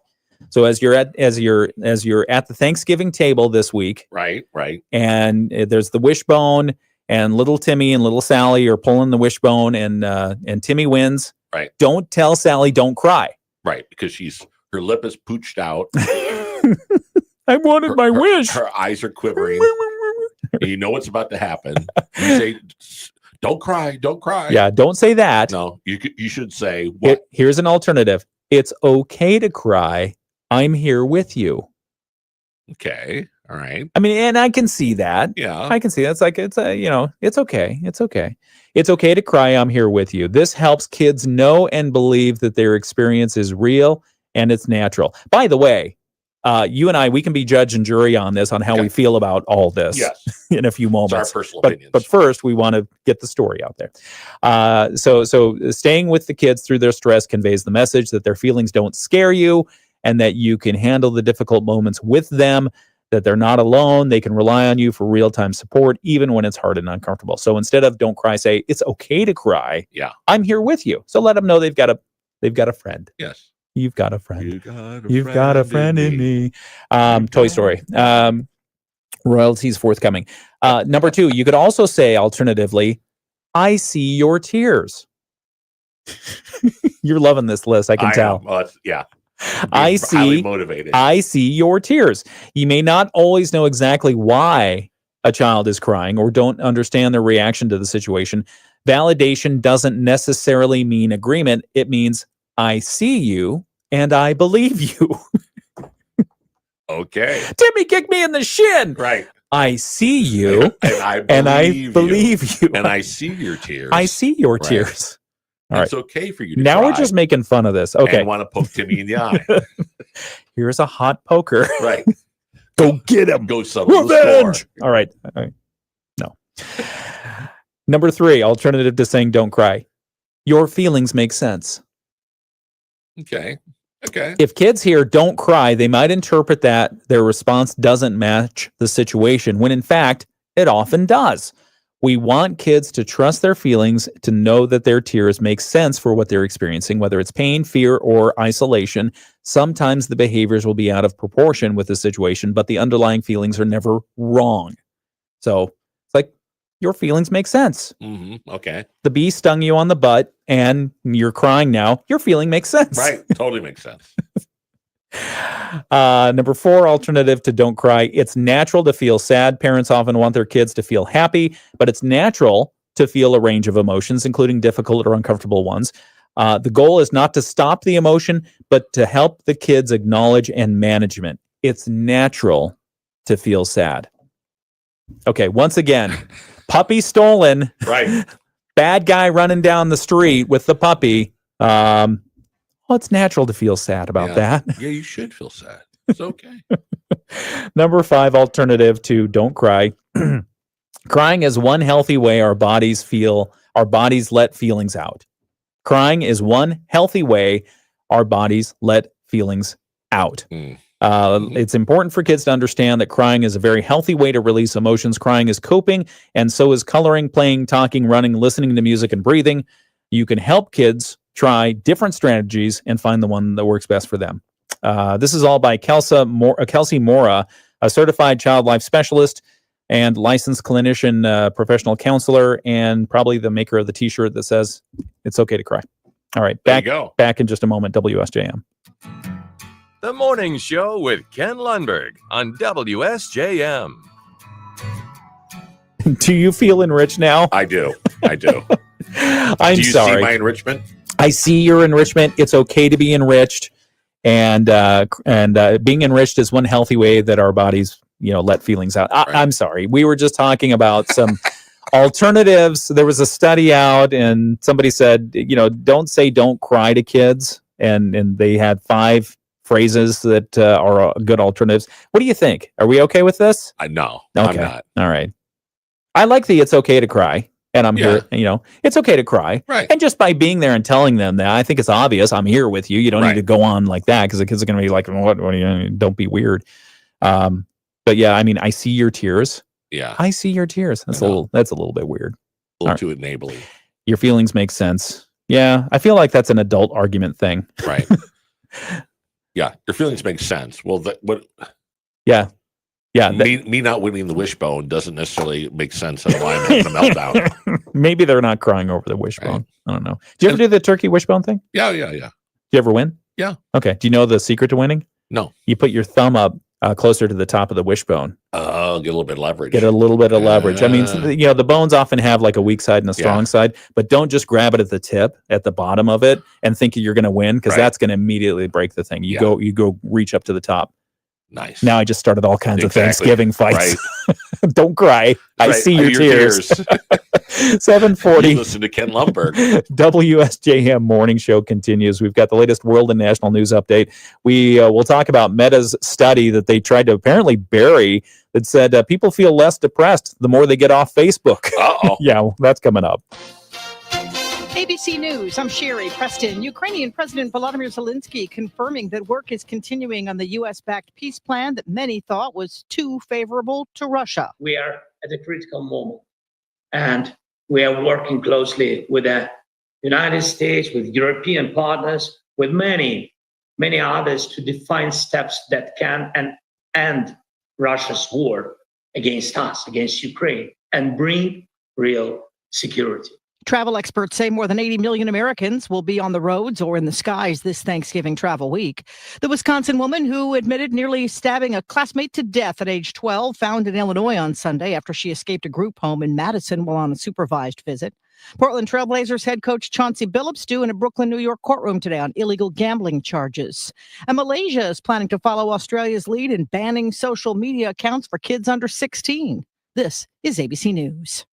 So as you're at the Thanksgiving table this week, Right. and there's the wishbone, and little Timmy and little Sally are pulling the wishbone, and Timmy wins. Right. Don't tell Sally don't cry. Right. Because her lip is pooched out. I wanted my wish. Her eyes are quivering. And you know what's about to happen. You say, don't cry. Don't cry. Yeah, don't say that. No, you should say, what? Here's an alternative. It's okay to cry. I'm here with you. Okay. All right. I mean, and I can see that. Yeah. I can see that. It's like, it's okay. It's okay. It's okay to cry. I'm here with you. This helps kids know and believe that their experience is real and it's natural. By the way, you and I, we can be judge and jury on this, on how we feel about all this in a few moments. It's our personal opinions. But first, we want to get the story out there. So staying with the kids through their stress conveys the message that their feelings don't scare you and that you can handle the difficult moments with them, that they're not alone. They can rely on you for real-time support, even when it's hard and uncomfortable. So instead of don't cry, say, it's okay to cry. Yeah. I'm here with you. So let them know they've got a friend. Yes. You've got a friend. You've got a friend in me. Toy Story. Royalties forthcoming. Number 2, you could also say alternatively, I see your tears. You're loving this list, I can tell. Yeah. I highly motivated. I see your tears. You may not always know exactly why a child is crying or don't understand their reaction to the situation. Validation doesn't necessarily mean agreement. It means I see you and I believe you. Okay. Timmy kicked me in the shin. Right. I see you and I believe you. And I see your tears. I see your tears. All It's right. okay for you to Now cry we're just making fun of this. Okay. and want to poke Timmy in the eye. Here's a hot poker. Right. Go get him. Go settle the Revenge. score. All right. No. Number 3, alternative to saying don't cry. Your feelings make sense. Okay. If kids hear don't cry, they might interpret that their response doesn't match the situation, when in fact, it often does. We want kids to trust their feelings, to know that their tears make sense for what they're experiencing, whether it's pain, fear, or isolation. Sometimes the behaviors will be out of proportion with the situation, but the underlying feelings are never wrong. So it's like, your feelings make sense. Okay. The bee stung you on the butt and you're crying now. Your feeling makes sense. Right. Totally makes sense. Number 4, alternative to don't cry. It's natural to feel sad. Parents often want their kids to feel happy, but it's natural to feel a range of emotions, including difficult or uncomfortable ones. The goal is not to stop the emotion, but to help the kids acknowledge and management. It's natural to feel sad. Okay, once again, puppy stolen. Right. Bad guy running down the street with the puppy. Well, it's natural to feel sad about that. Yeah, you should feel sad. It's okay. Number 5, alternative to don't cry. Crying is one healthy way our bodies let feelings out. Crying is one healthy way our bodies let feelings out. It's important for kids to understand that crying is a very healthy way to release emotions. Crying is coping, and so is coloring, playing, talking, running, listening to music, and breathing. You can help kids try different strategies and find the one that works best for them. This is all by Kelsey Mora, a certified child life specialist and licensed clinician, professional counselor, and probably the maker of the t-shirt that says it's okay to cry. All right, back in just a moment, WSJM. The Morning Show with Ken Lundberg on WSJM. Do you feel enriched now? I do. I'm do you sorry. see my enrichment? I see your enrichment. It's okay to be enriched, and being enriched is one healthy way that our bodies, let feelings out. I'm sorry. We were just talking about some alternatives. There was a study out, and somebody said, don't say don't cry to kids, and they had 5 phrases that are good alternatives. What do you think? Are we okay with this? No, okay. I'm not. All right. I like the it's okay to cry. And I'm here, it's okay to cry. Right. And just by being there and telling them that, I think it's obvious I'm here with you. You don't need to go on like that because the kids are going to be like, what are you, don't be weird. But yeah, I mean, I see your tears. Yeah. I see your tears. That's I a know. little bit weird. A little All too enabling. Your feelings make sense. Yeah, I feel like that's an adult argument thing. Right. Yeah, your feelings make sense. Well, Yeah. me not winning the wishbone doesn't necessarily make sense on why I'm having a meltdown. Maybe they're not crying over the wishbone. Right. I don't know. Do you ever do the turkey wishbone thing? Yeah. Do you ever win? Yeah. Okay. Do you know the secret to winning? No. You put your thumb up closer to the top of the wishbone. Oh, get a little bit of leverage. Get a little bit of leverage. I mean, the bones often have like a weak side and a strong side, but don't just grab it at the tip, at the bottom of it, and think you're going to win, because that's going to immediately break the thing. You go reach up to the top. Nice. Now I just started all kinds of Thanksgiving fights. Right. Don't cry. I see your tears. 7:40. Listen to Ken Lundberg. WSJM Morning Show continues. We've got the latest world and national news update. We'll talk about Meta's study that they tried to apparently bury that said people feel less depressed the more they get off Facebook. Uh-oh. Yeah, well, that's coming up. ABC News, I'm Sherry Preston. Ukrainian President Volodymyr Zelensky confirming that work is continuing on the U.S.-backed peace plan that many thought was too favorable to Russia. We are at a critical moment, and we are working closely with the United States, with European partners, with many others to define steps that can end Russia's war against us, against Ukraine, and bring real security. Travel experts say more than 80 million Americans will be on the roads or in the skies this Thanksgiving travel week. The Wisconsin woman who admitted nearly stabbing a classmate to death at age 12 found in Illinois on Sunday after she escaped a group home in Madison while on a supervised visit. Portland Trailblazers head coach Chauncey Billups due in a Brooklyn, New York courtroom today on illegal gambling charges. And Malaysia is planning to follow Australia's lead in banning social media accounts for kids under 16. This is ABC News.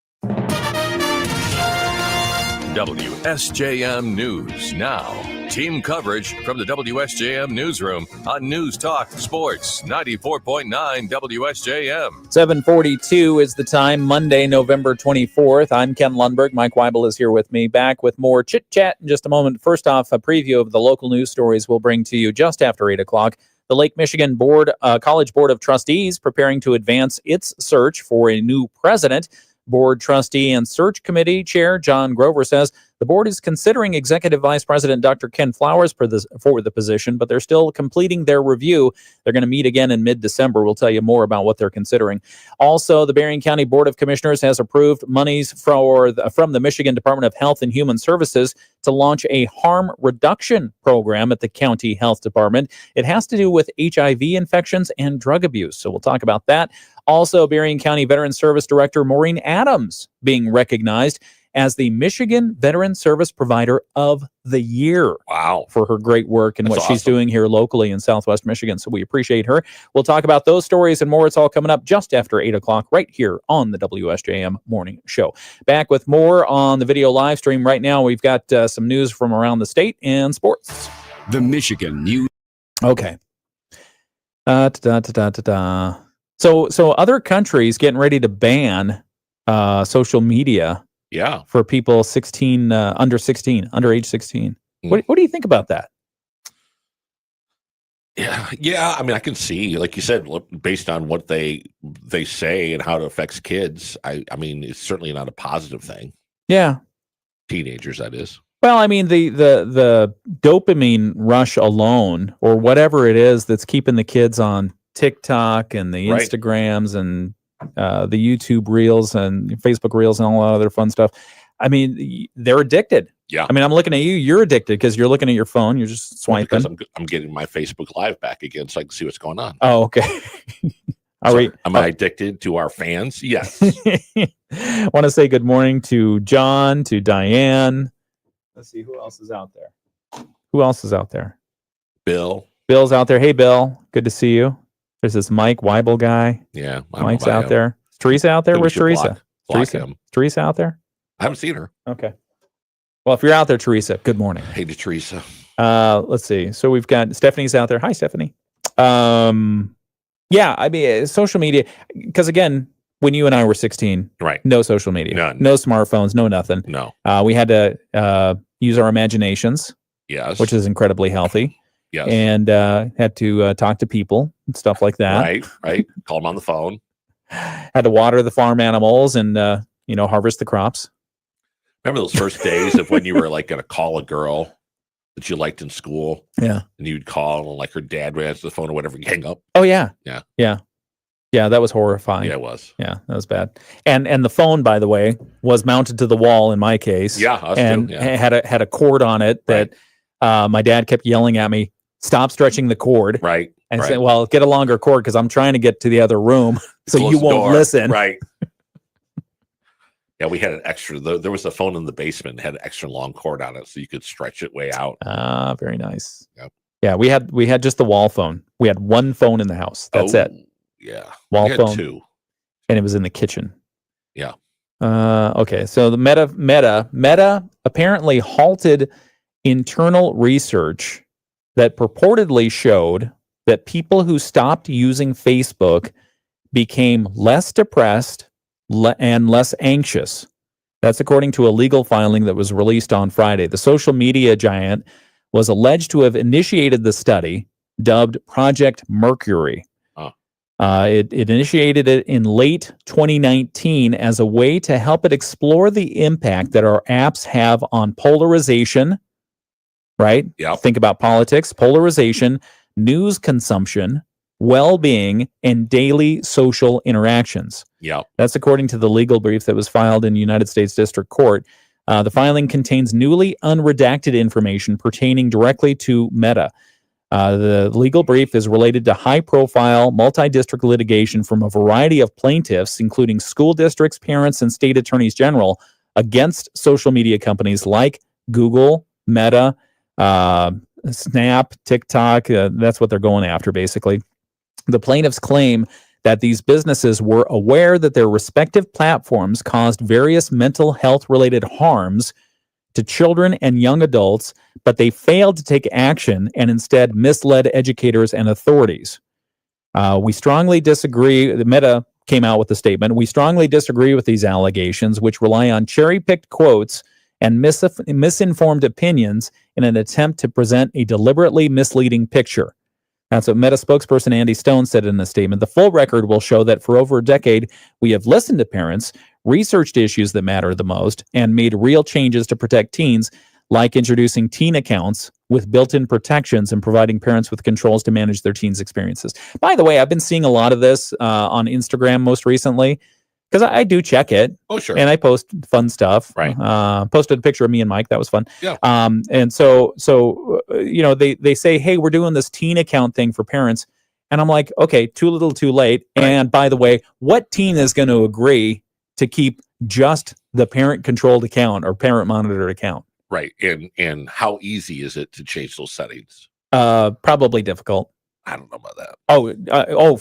WSJM News Now. Team coverage from the WSJM Newsroom on News Talk Sports 94.9 WSJM. 7:42 is the time, Monday, November 24th. I'm Ken Lundberg. Mike Weibel is here with me. Back with more chit-chat in just a moment. First off, a preview of the local news stories we'll bring to you just after 8 o'clock. The Lake Michigan College Board of Trustees preparing to advance its search for a new president. Board trustee and search committee chair John Grover says the board is considering Executive Vice President Dr. Ken Flowers for the position, but they're still completing their review. They're going to meet again in mid-December. We'll tell you more about what they're considering. Also, the Berrien County Board of Commissioners has approved monies from the Michigan Department of Health and Human Services to launch a harm reduction program at the county health department. It has to do with HIV infections and drug abuse, so we'll talk about that. Also, Berrien County Veteran Service Director Maureen Adams being recognized as the Michigan Veteran Service Provider of the Year. Wow. For her great work and That's what she's awesome. doing here locally in Southwest Michigan. So we appreciate her. We'll talk about those stories and more. It's all coming up just after 8 o'clock right here on the WSJM Morning Show. Back with more on the video live stream right now. We've got some news from around the state and sports. The Michigan News. Okay. So other countries getting ready to ban social media Yeah. for people 16 under age 16. What do you think about that? Yeah. I mean, I can see, like you said, based on what they say and how it affects kids. I mean, it's certainly not a positive thing. Yeah. Teenagers, that is. Well, I mean, the dopamine rush alone, or whatever it is that's keeping the kids on TikTok and the Right. Instagrams and the YouTube Reels and Facebook Reels and all that other fun stuff. I mean, they're addicted. Yeah. I mean, I'm looking at you. You're addicted because you're looking at your phone. You're just swiping. Because I'm getting my Facebook Live back again so I can see what's going on. Oh, okay. Am I addicted to our fans? Yes. Want to say good morning to John, to Diane. Let's see who else is out there. Bill. Bill's out there. Hey, Bill. Good to see you. There's this Mike Weibel guy. Yeah. Mike's out there. Is Teresa out there? Maybe Where's should Teresa? block him. Teresa out there? I haven't seen her. Okay. Well, if you're out there, Teresa, good morning. Hey to Teresa. Let's see. So we've got Stephanie's out there. Hi, Stephanie. Yeah, I mean, social media, because again, when you and I were 16, right? No social media, None. No smartphones, no nothing. No. We had to use our imaginations. Yes. Which is incredibly healthy. Yes. And had to talk to people and stuff like that. Right. Call them on the phone. Had to water the farm animals and harvest the crops. Remember those first days of when you were like going to call a girl that you liked in school? Yeah. And you'd call and like her dad would answer the phone or whatever and hang up. Oh yeah. Yeah. Yeah. Yeah, that was horrifying. Yeah, it was. Yeah, that was bad. And the phone, by the way, was mounted to the wall in my case. Yeah, us and too. Yeah. had a cord on it that my dad kept yelling at me, "Stop stretching the cord." Right. And right. saying, "Well, get a longer cord because I'm trying to get to the other room, so Close you the won't door. listen." Right. Yeah, we had an extra. There was a phone in the basement, had an extra long cord on it, so you could stretch it way out. Ah, very nice. Yep. Yeah, we had just the wall phone. We had one phone in the house. That's it. Yeah. Wall We had phone. 2. And it was in the kitchen. Yeah. Okay. So the Meta apparently halted internal research that purportedly showed that people who stopped using Facebook became less depressed and less anxious. That's according to a legal filing that was released on Friday. The social media giant was alleged to have initiated the study, dubbed Project Mercury. It initiated it in late 2019 as a way to help it explore the impact that our apps have on polarization, right? Yeah. Think about politics, polarization, news consumption, well-being, and daily social interactions. Yeah. That's according to the legal brief that was filed in United States District Court. The filing contains newly unredacted information pertaining directly to Meta. The legal brief is related to high-profile, multi-district litigation from a variety of plaintiffs, including school districts, parents, and state attorneys general, against social media companies like Google, Meta, Snap, TikTok. That's what they're going after, basically. The plaintiffs claim that these businesses were aware that their respective platforms caused various mental health-related harms to children and young adults, but they failed to take action and instead misled educators and authorities. We strongly disagree. The Meta came out with a statement. We strongly disagree with these allegations, which rely on cherry-picked quotes and misinformed opinions in an attempt to present a deliberately misleading picture. That's what Meta spokesperson Andy Stone said in a statement. The full record will show that for over a decade, we have listened to parents, researched issues that matter the most, and made real changes to protect teens, like introducing teen accounts with built-in protections and providing parents with controls to manage their teens' experiences. By the way, I've been seeing a lot of this on Instagram most recently, because I do check it. Oh, sure. And I post fun stuff. Right. Posted a picture of me and Mike. That was fun. Yeah. And so they say, hey, we're doing this teen account thing for parents. And I'm like, okay, too little, too late. Right. And by the way, what teen is going to agree to keep just the parent-controlled account or parent-monitored account? Right. And how easy is it to change those settings? Probably difficult. I don't know about that.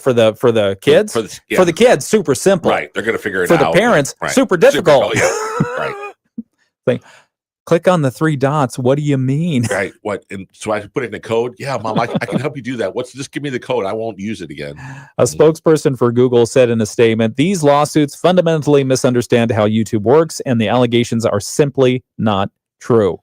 For the kids? For the kids, super simple. Right. They're going to figure it for out. the parents, Right. super difficult. Yeah. Right. Like, click on the 3 dots. What do you mean? Right. What? And so I put in the code. Yeah, Mom, I can help you do that. Just give me the code. I won't use it again. A spokesperson for Google said in a statement, these lawsuits fundamentally misunderstand how YouTube works, and the allegations are simply not true.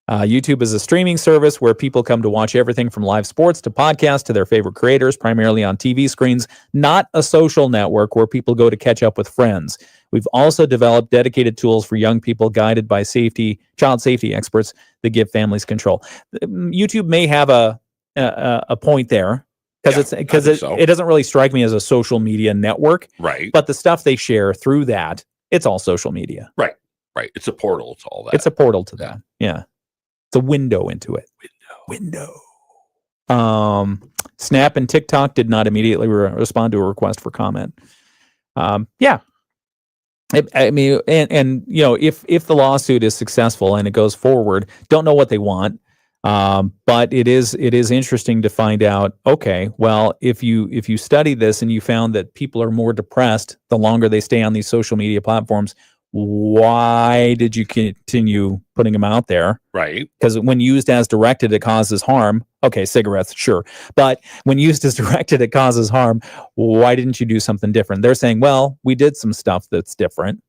YouTube is a streaming service where people come to watch everything from live sports to podcasts to their favorite creators, primarily on TV screens, not a social network where people go to catch up with friends. We've also developed dedicated tools for young people guided by child safety experts that give families control. YouTube may have a point there because it doesn't really strike me as a social media network. Right. But the stuff they share through that, it's all social media. Right. Right. It's a portal to all that. It's a portal to that. Yeah. It's a window into it. Window. Snap and TikTok did not immediately respond to a request for comment. Yeah. I mean, and if the lawsuit is successful and it goes forward, don't know what they want. But it is interesting to find out, okay, well, if you study this and you found that people are more depressed the longer they stay on these social media platforms, why did you continue putting them out there? Right. Because when used as directed, it causes harm. Okay, cigarettes, sure. But when used as directed, it causes harm. Why didn't you do something different? They're saying, well, we did some stuff that's different.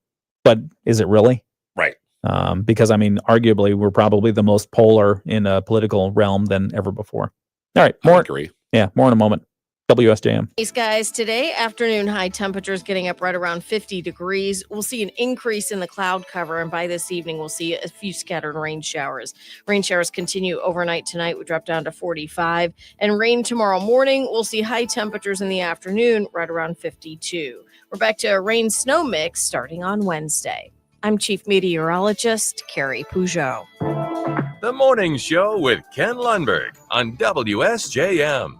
But is it really? Right. Because, I mean, arguably, we're probably the most polar in a political realm than ever before. All right. More. I agree. Yeah, more in a moment. WSJM. Hey guys, today afternoon high temperatures getting up right around 50 degrees. We'll see an increase in the cloud cover, and by this evening we'll see a few scattered rain showers. Rain showers continue overnight tonight. We drop down to 45, and rain tomorrow morning. We'll see high temperatures in the afternoon right around 52. We're back to a rain snow mix starting on Wednesday. I'm Chief Meteorologist Carrie Peugeot. The Morning Show with Ken Lundberg on WSJM.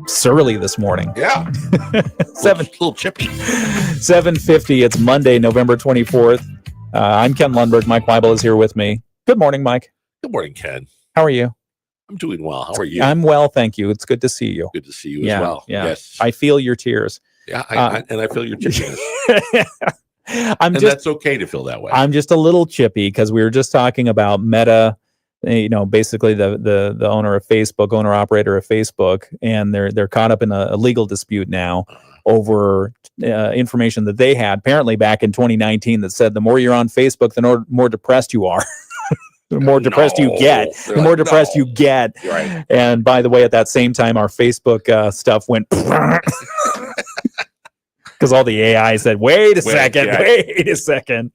Surly this morning. Yeah. Seven, little chippy. 7:50. It's Monday, November 24th. I'm Ken Lundberg. Mike Weibel is here with me. Good morning, Mike. Good morning, Ken. How are you? I'm doing well. How are you? I'm well, thank you. It's good to see you. Good to see you as well. Yeah. Yes. I feel your tears. Yeah, and I feel your chippiness. And that's okay to feel that way. I'm just a little chippy because we were just talking about Meta, basically the owner of Facebook, owner operator of Facebook, and they're caught up in a legal dispute now over information that they had apparently back in 2019 that said the more you're on Facebook, the more depressed you are. The more depressed you get, the more depressed you get. Right. And by the way, at that same time, our Facebook stuff went because all the AI said, wait a second.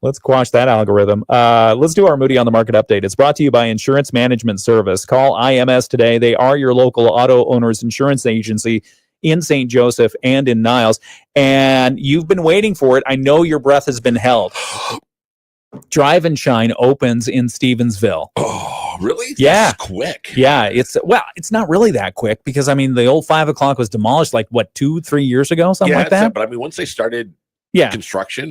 Let's quash that algorithm. Let's do our Moody on the Market update. It's brought to you by Insurance Management Service. Call IMS today. They are your local auto owners insurance agency in St. Joseph and in Niles. And you've been waiting for it. I know your breath has been held. Drive and Shine opens in Stevensville. Oh, really? Yeah. That's quick. Yeah, it's not really that quick because the old 5 o'clock was demolished 2-3 years ago, something like that. But once they started construction,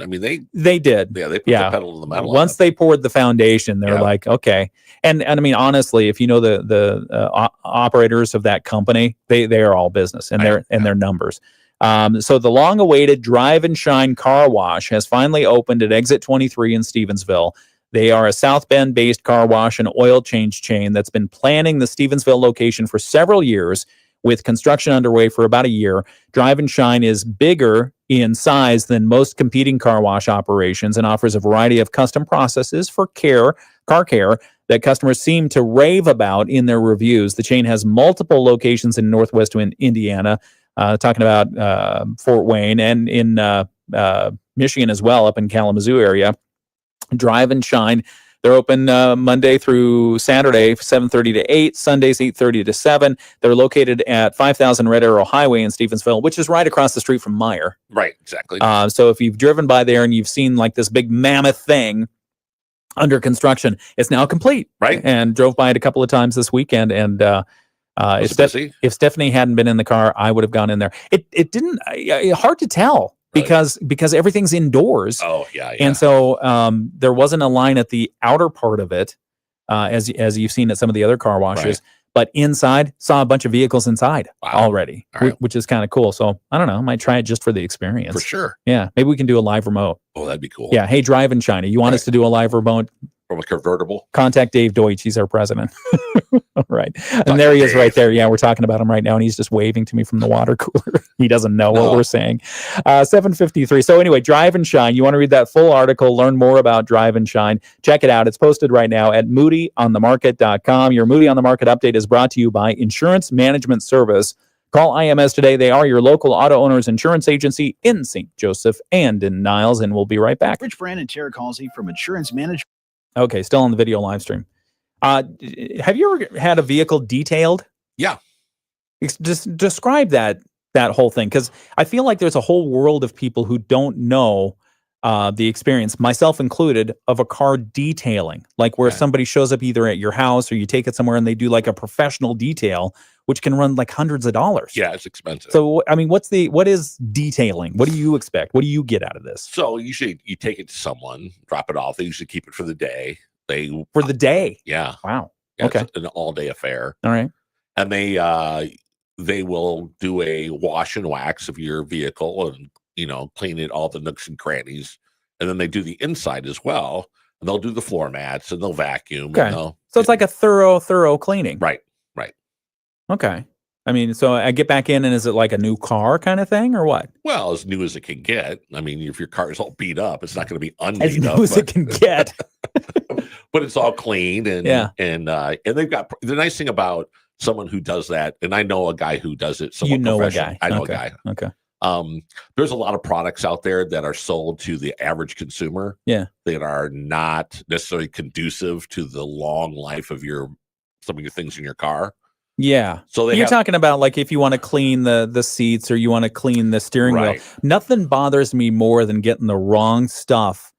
they did. Yeah, they put the pedal to the metal. Once they poured the foundation, they're like, okay. And honestly, if you know the operators of that company, they are all business and their numbers. So the long-awaited Drive and Shine car wash has finally opened at Exit 23 in Stevensville. They are a South Bend-based car wash and oil change chain that's been planning the Stevensville location for several years, with construction underway for about a year. Drive and Shine is bigger in size than most competing car wash operations and offers a variety of custom processes for car care that customers seem to rave about in their reviews. The chain has multiple locations in Northwest Indiana, talking about Fort Wayne, and in Michigan as well, up in Kalamazoo area. Drive and Shine, they're open Monday through Saturday, 7:30 to 8, Sundays 8:30 to 7. They're located at 5000 Red Arrow Highway in Stevensville, which is right across the street from Meyer. Right, exactly. So if you've driven by there and you've seen this big mammoth thing under construction, it's now complete. Right. And drove by it a couple of times this weekend, and if Stephanie hadn't been in the car, I would have gone in there. It didn't. Hard to tell because everything's indoors. Oh yeah. And so there wasn't a line at the outer part of it, as you've seen at some of the other car washes. Right. But inside, saw a bunch of vehicles inside already, All right. which is kind of cool. So I don't know, I might try it just for the experience. For sure. Yeah, maybe we can do a live remote. Oh, that'd be cool. Yeah. Hey, Drive and Shine, you want us to do a live remote? From a convertible. Contact Dave Deutsch. He's our president. All right. And there he is right there. Yeah, we're talking about him right now, and he's just waving to me from the water cooler. He doesn't know what we're saying. 7:53. So anyway, Drive and Shine. You want to read that full article, learn more about Drive and Shine, check it out. It's posted right now at moodyonthemarket.com. Your Moody on the Market update is brought to you by Insurance Management Service. Call IMS today. They are your local auto owners insurance agency in St. Joseph and in Niles, and we'll be right back. Rich Brand and Tara Halsey from Insurance Management. Okay, still on the video live stream. Have you ever had a vehicle detailed? Yeah. Just describe that whole thing, because I feel like there's a whole world of people who don't know the experience, myself included, of a car detailing, where somebody shows up either at your house or you take it somewhere and they do a professional detail, which can run hundreds of dollars. Yeah, it's expensive. So, what is detailing? What do you expect? What do you get out of this? So usually you take it to someone, drop it off. They usually keep it for the day. For the day? Yeah. Wow. Yeah, okay. It's an all-day affair. All right. And they will do a wash and wax of your vehicle and, clean it, all the nooks and crannies. And then they do the inside as well. And they'll do the floor mats and they'll vacuum. Okay. So it's like a thorough cleaning. Right. Okay. So I get back in, and is it like a new car kind of thing, or what? Well, as new as it can get. If your car is all beat up, it's not going to be unbeat as up. new as it can get. but it's all clean and Yeah. and they've got the nice thing about someone who does that, and I know a guy who does it. You know a professional. guy. I know Okay. a guy. Okay. There's a lot of products out there that are sold to the average consumer. Yeah. That are not necessarily conducive to the long life of some of your things in your car. Yeah. So you're talking about like if you want to clean the seats or you want to clean the steering wheel. Right. Nothing bothers me more than getting the wrong stuff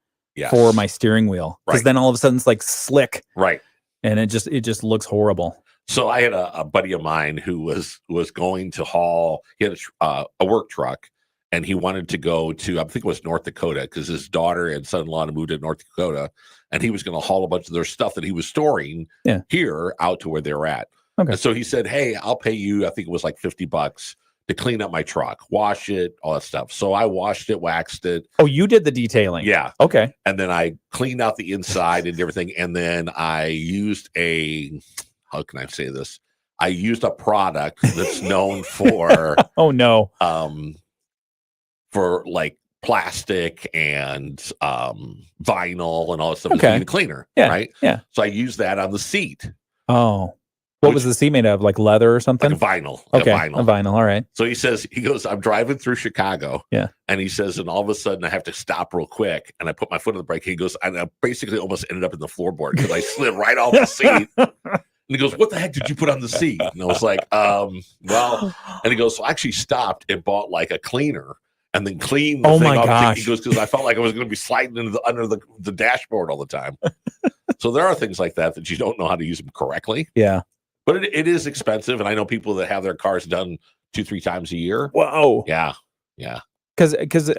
for my steering wheel. Because then all of a sudden it's like slick. Right. And it just looks horrible. So I had a buddy of mine who was going to haul. He had a work truck, and he wanted to go to, I think it was North Dakota, because his daughter and son-in-law moved to North Dakota, and he was going to haul a bunch of their stuff that he was storing here out to where they were at. Okay. And so he said, "Hey, I'll pay you. I think it was like $50 to clean up my truck, wash it, all that stuff." So I washed it, waxed it. Oh, you did the detailing? Yeah. Okay. And then I cleaned out the inside and everything, and then I used how can I say this? I used a product that's known for oh no, for like plastic and vinyl and all that stuff. Okay. It's a cleaner, Yeah. right? Yeah. So I used that on the seat. Oh, what was the seat made of? Like leather or something? Like a vinyl. Okay, A vinyl. a vinyl. All right. So he goes, I'm driving through Chicago. Yeah. And he says, and all of a sudden I have to stop real quick. And I put my foot on the brake. He goes, and I basically almost ended up in the floorboard because I slid right off the seat. And he goes, "What the heck did you put on the seat?" And I was like, well, and he goes, "So I actually stopped and bought like a cleaner and then cleaned the Oh thing my off." gosh. He goes, "Because I felt like I was going to be sliding under the dashboard all the time." So there are things like that you don't know how to use them correctly. Yeah. But it is expensive. And I know people that have their cars done 2-3 times a year. Whoa. Yeah. Yeah. Because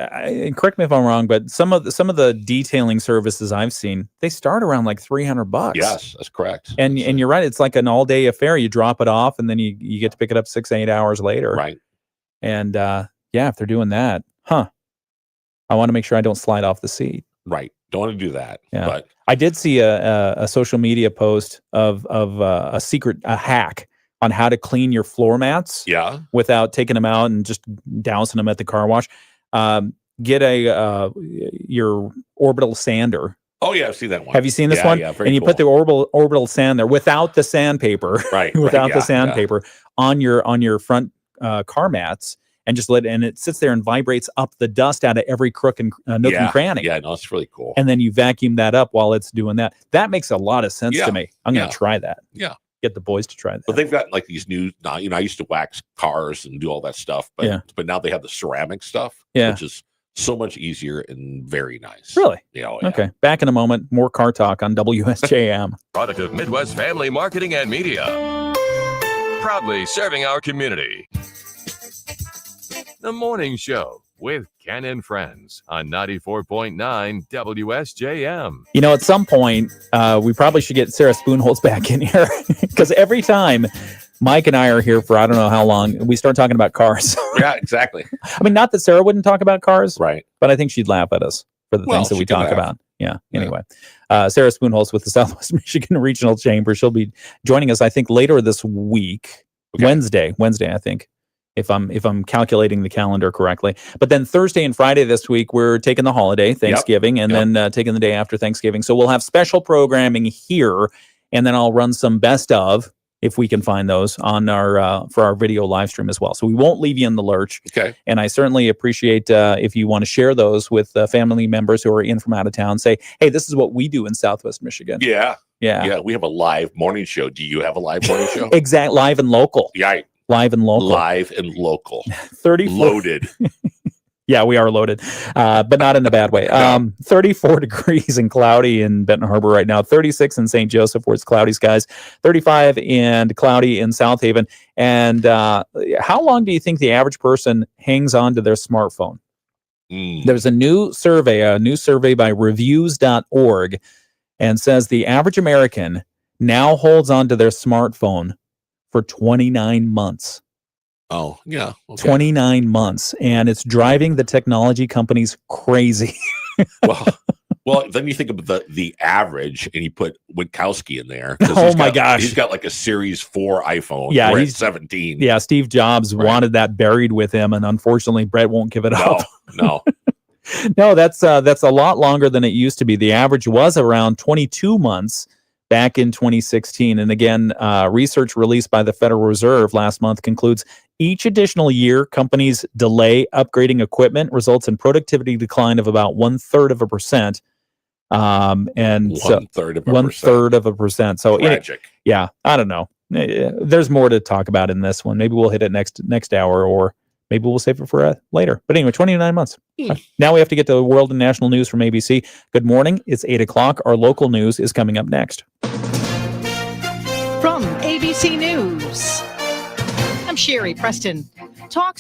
correct me if I'm wrong, but some of the detailing services I've seen, they start around like $300. Yes, that's correct. And you're right, it's like an all day affair. You drop it off, and then you get to pick it up 6-8 hours later. Right. And if they're doing that, I want to make sure I don't slide off the seat. Right. Don't want to do that. Yeah. But I did see a social media post of a hack on how to clean your floor mats. Yeah. Without taking them out and just dousing them at the car wash. Get your orbital sander. Oh yeah, I've seen that one. Have you seen this one? Yeah, very and you cool. put the orbital sand there without the sandpaper, Right? without right, the yeah, sandpaper on your front car mats, and just and it sits there and vibrates up the dust out of every crook and nook and cranny. Yeah, no, it's really cool. And then you vacuum that up while it's doing that. That makes a lot of sense to me. I'm going to try that. Yeah. Get the boys to try that. But they've got like these new, I used to wax cars and do all that stuff, but now they have the ceramic stuff, which is so much easier and very nice. Really? Yeah. Okay. Back in a moment. More car talk on WSJM. Product of Midwest Family Marketing and Media. Proudly serving our community. The Morning Show with Ken and Friends on 94.9 WSJM. You know, at some point, we probably should get Sarah Spoonholtz back in here because every time Mike and I are here for I don't know how long, we start talking about cars. Yeah, exactly. I mean, not that Sarah wouldn't talk about cars, right? But I think she'd laugh at us for the things that we talk about. Yeah. Anyway, Sarah Spoonholtz with the Southwest Michigan Regional Chamber. She'll be joining us, I think, later this week, Wednesday, I think. If I'm calculating the calendar correctly. But then Thursday and Friday this week, we're taking the holiday, Thanksgiving, and then taking the day after Thanksgiving. So we'll have special programming here, and then I'll run some best of, if we can find those, on our for our video live stream as well. So we won't leave you in the lurch. Okay. And I certainly appreciate if you want to share those with family members who are in from out of town. Say, hey, this is what we do in Southwest Michigan. Yeah. Yeah. Yeah. We have a live morning show. Do you have a live morning show? Exact, live and local. Yeah. Live and local. Live and local. 34. Loaded. Yeah, we are loaded, but not in a bad way. 34 degrees and cloudy in Benton Harbor right now. 36 in St. Joseph, where it's cloudy skies. 35 and cloudy in South Haven. And how long do you think the average person hangs on to their smartphone? There's a new survey by reviews.org, and says the average American now holds on to their smartphone for 29 months. Oh, yeah. Okay. 29 months. And it's driving the technology companies crazy. Well, then you think of the average, and you put Witkowski in there. Oh my gosh. He's got like a Series 4 iPhone. Yeah, We're he's at 17. Yeah, Steve Jobs wanted that buried with him, and unfortunately, Brett won't give it up. No. No, that's a lot longer than it used to be. The average was around 22 months back in 2016. And again, research released by the Federal Reserve last month concludes each additional year companies delay upgrading equipment results in productivity decline of about 1/3%. And so 1/3%. So tragic. Yeah, I don't know. There's more to talk about in this one. Maybe we'll hit it next hour, or maybe we'll save it for later. But anyway, 29 months. Now we have to get to the world and national news from ABC. Good morning. It's 8 o'clock. Our local news is coming up next. From ABC News, I'm Sherry Preston. Talks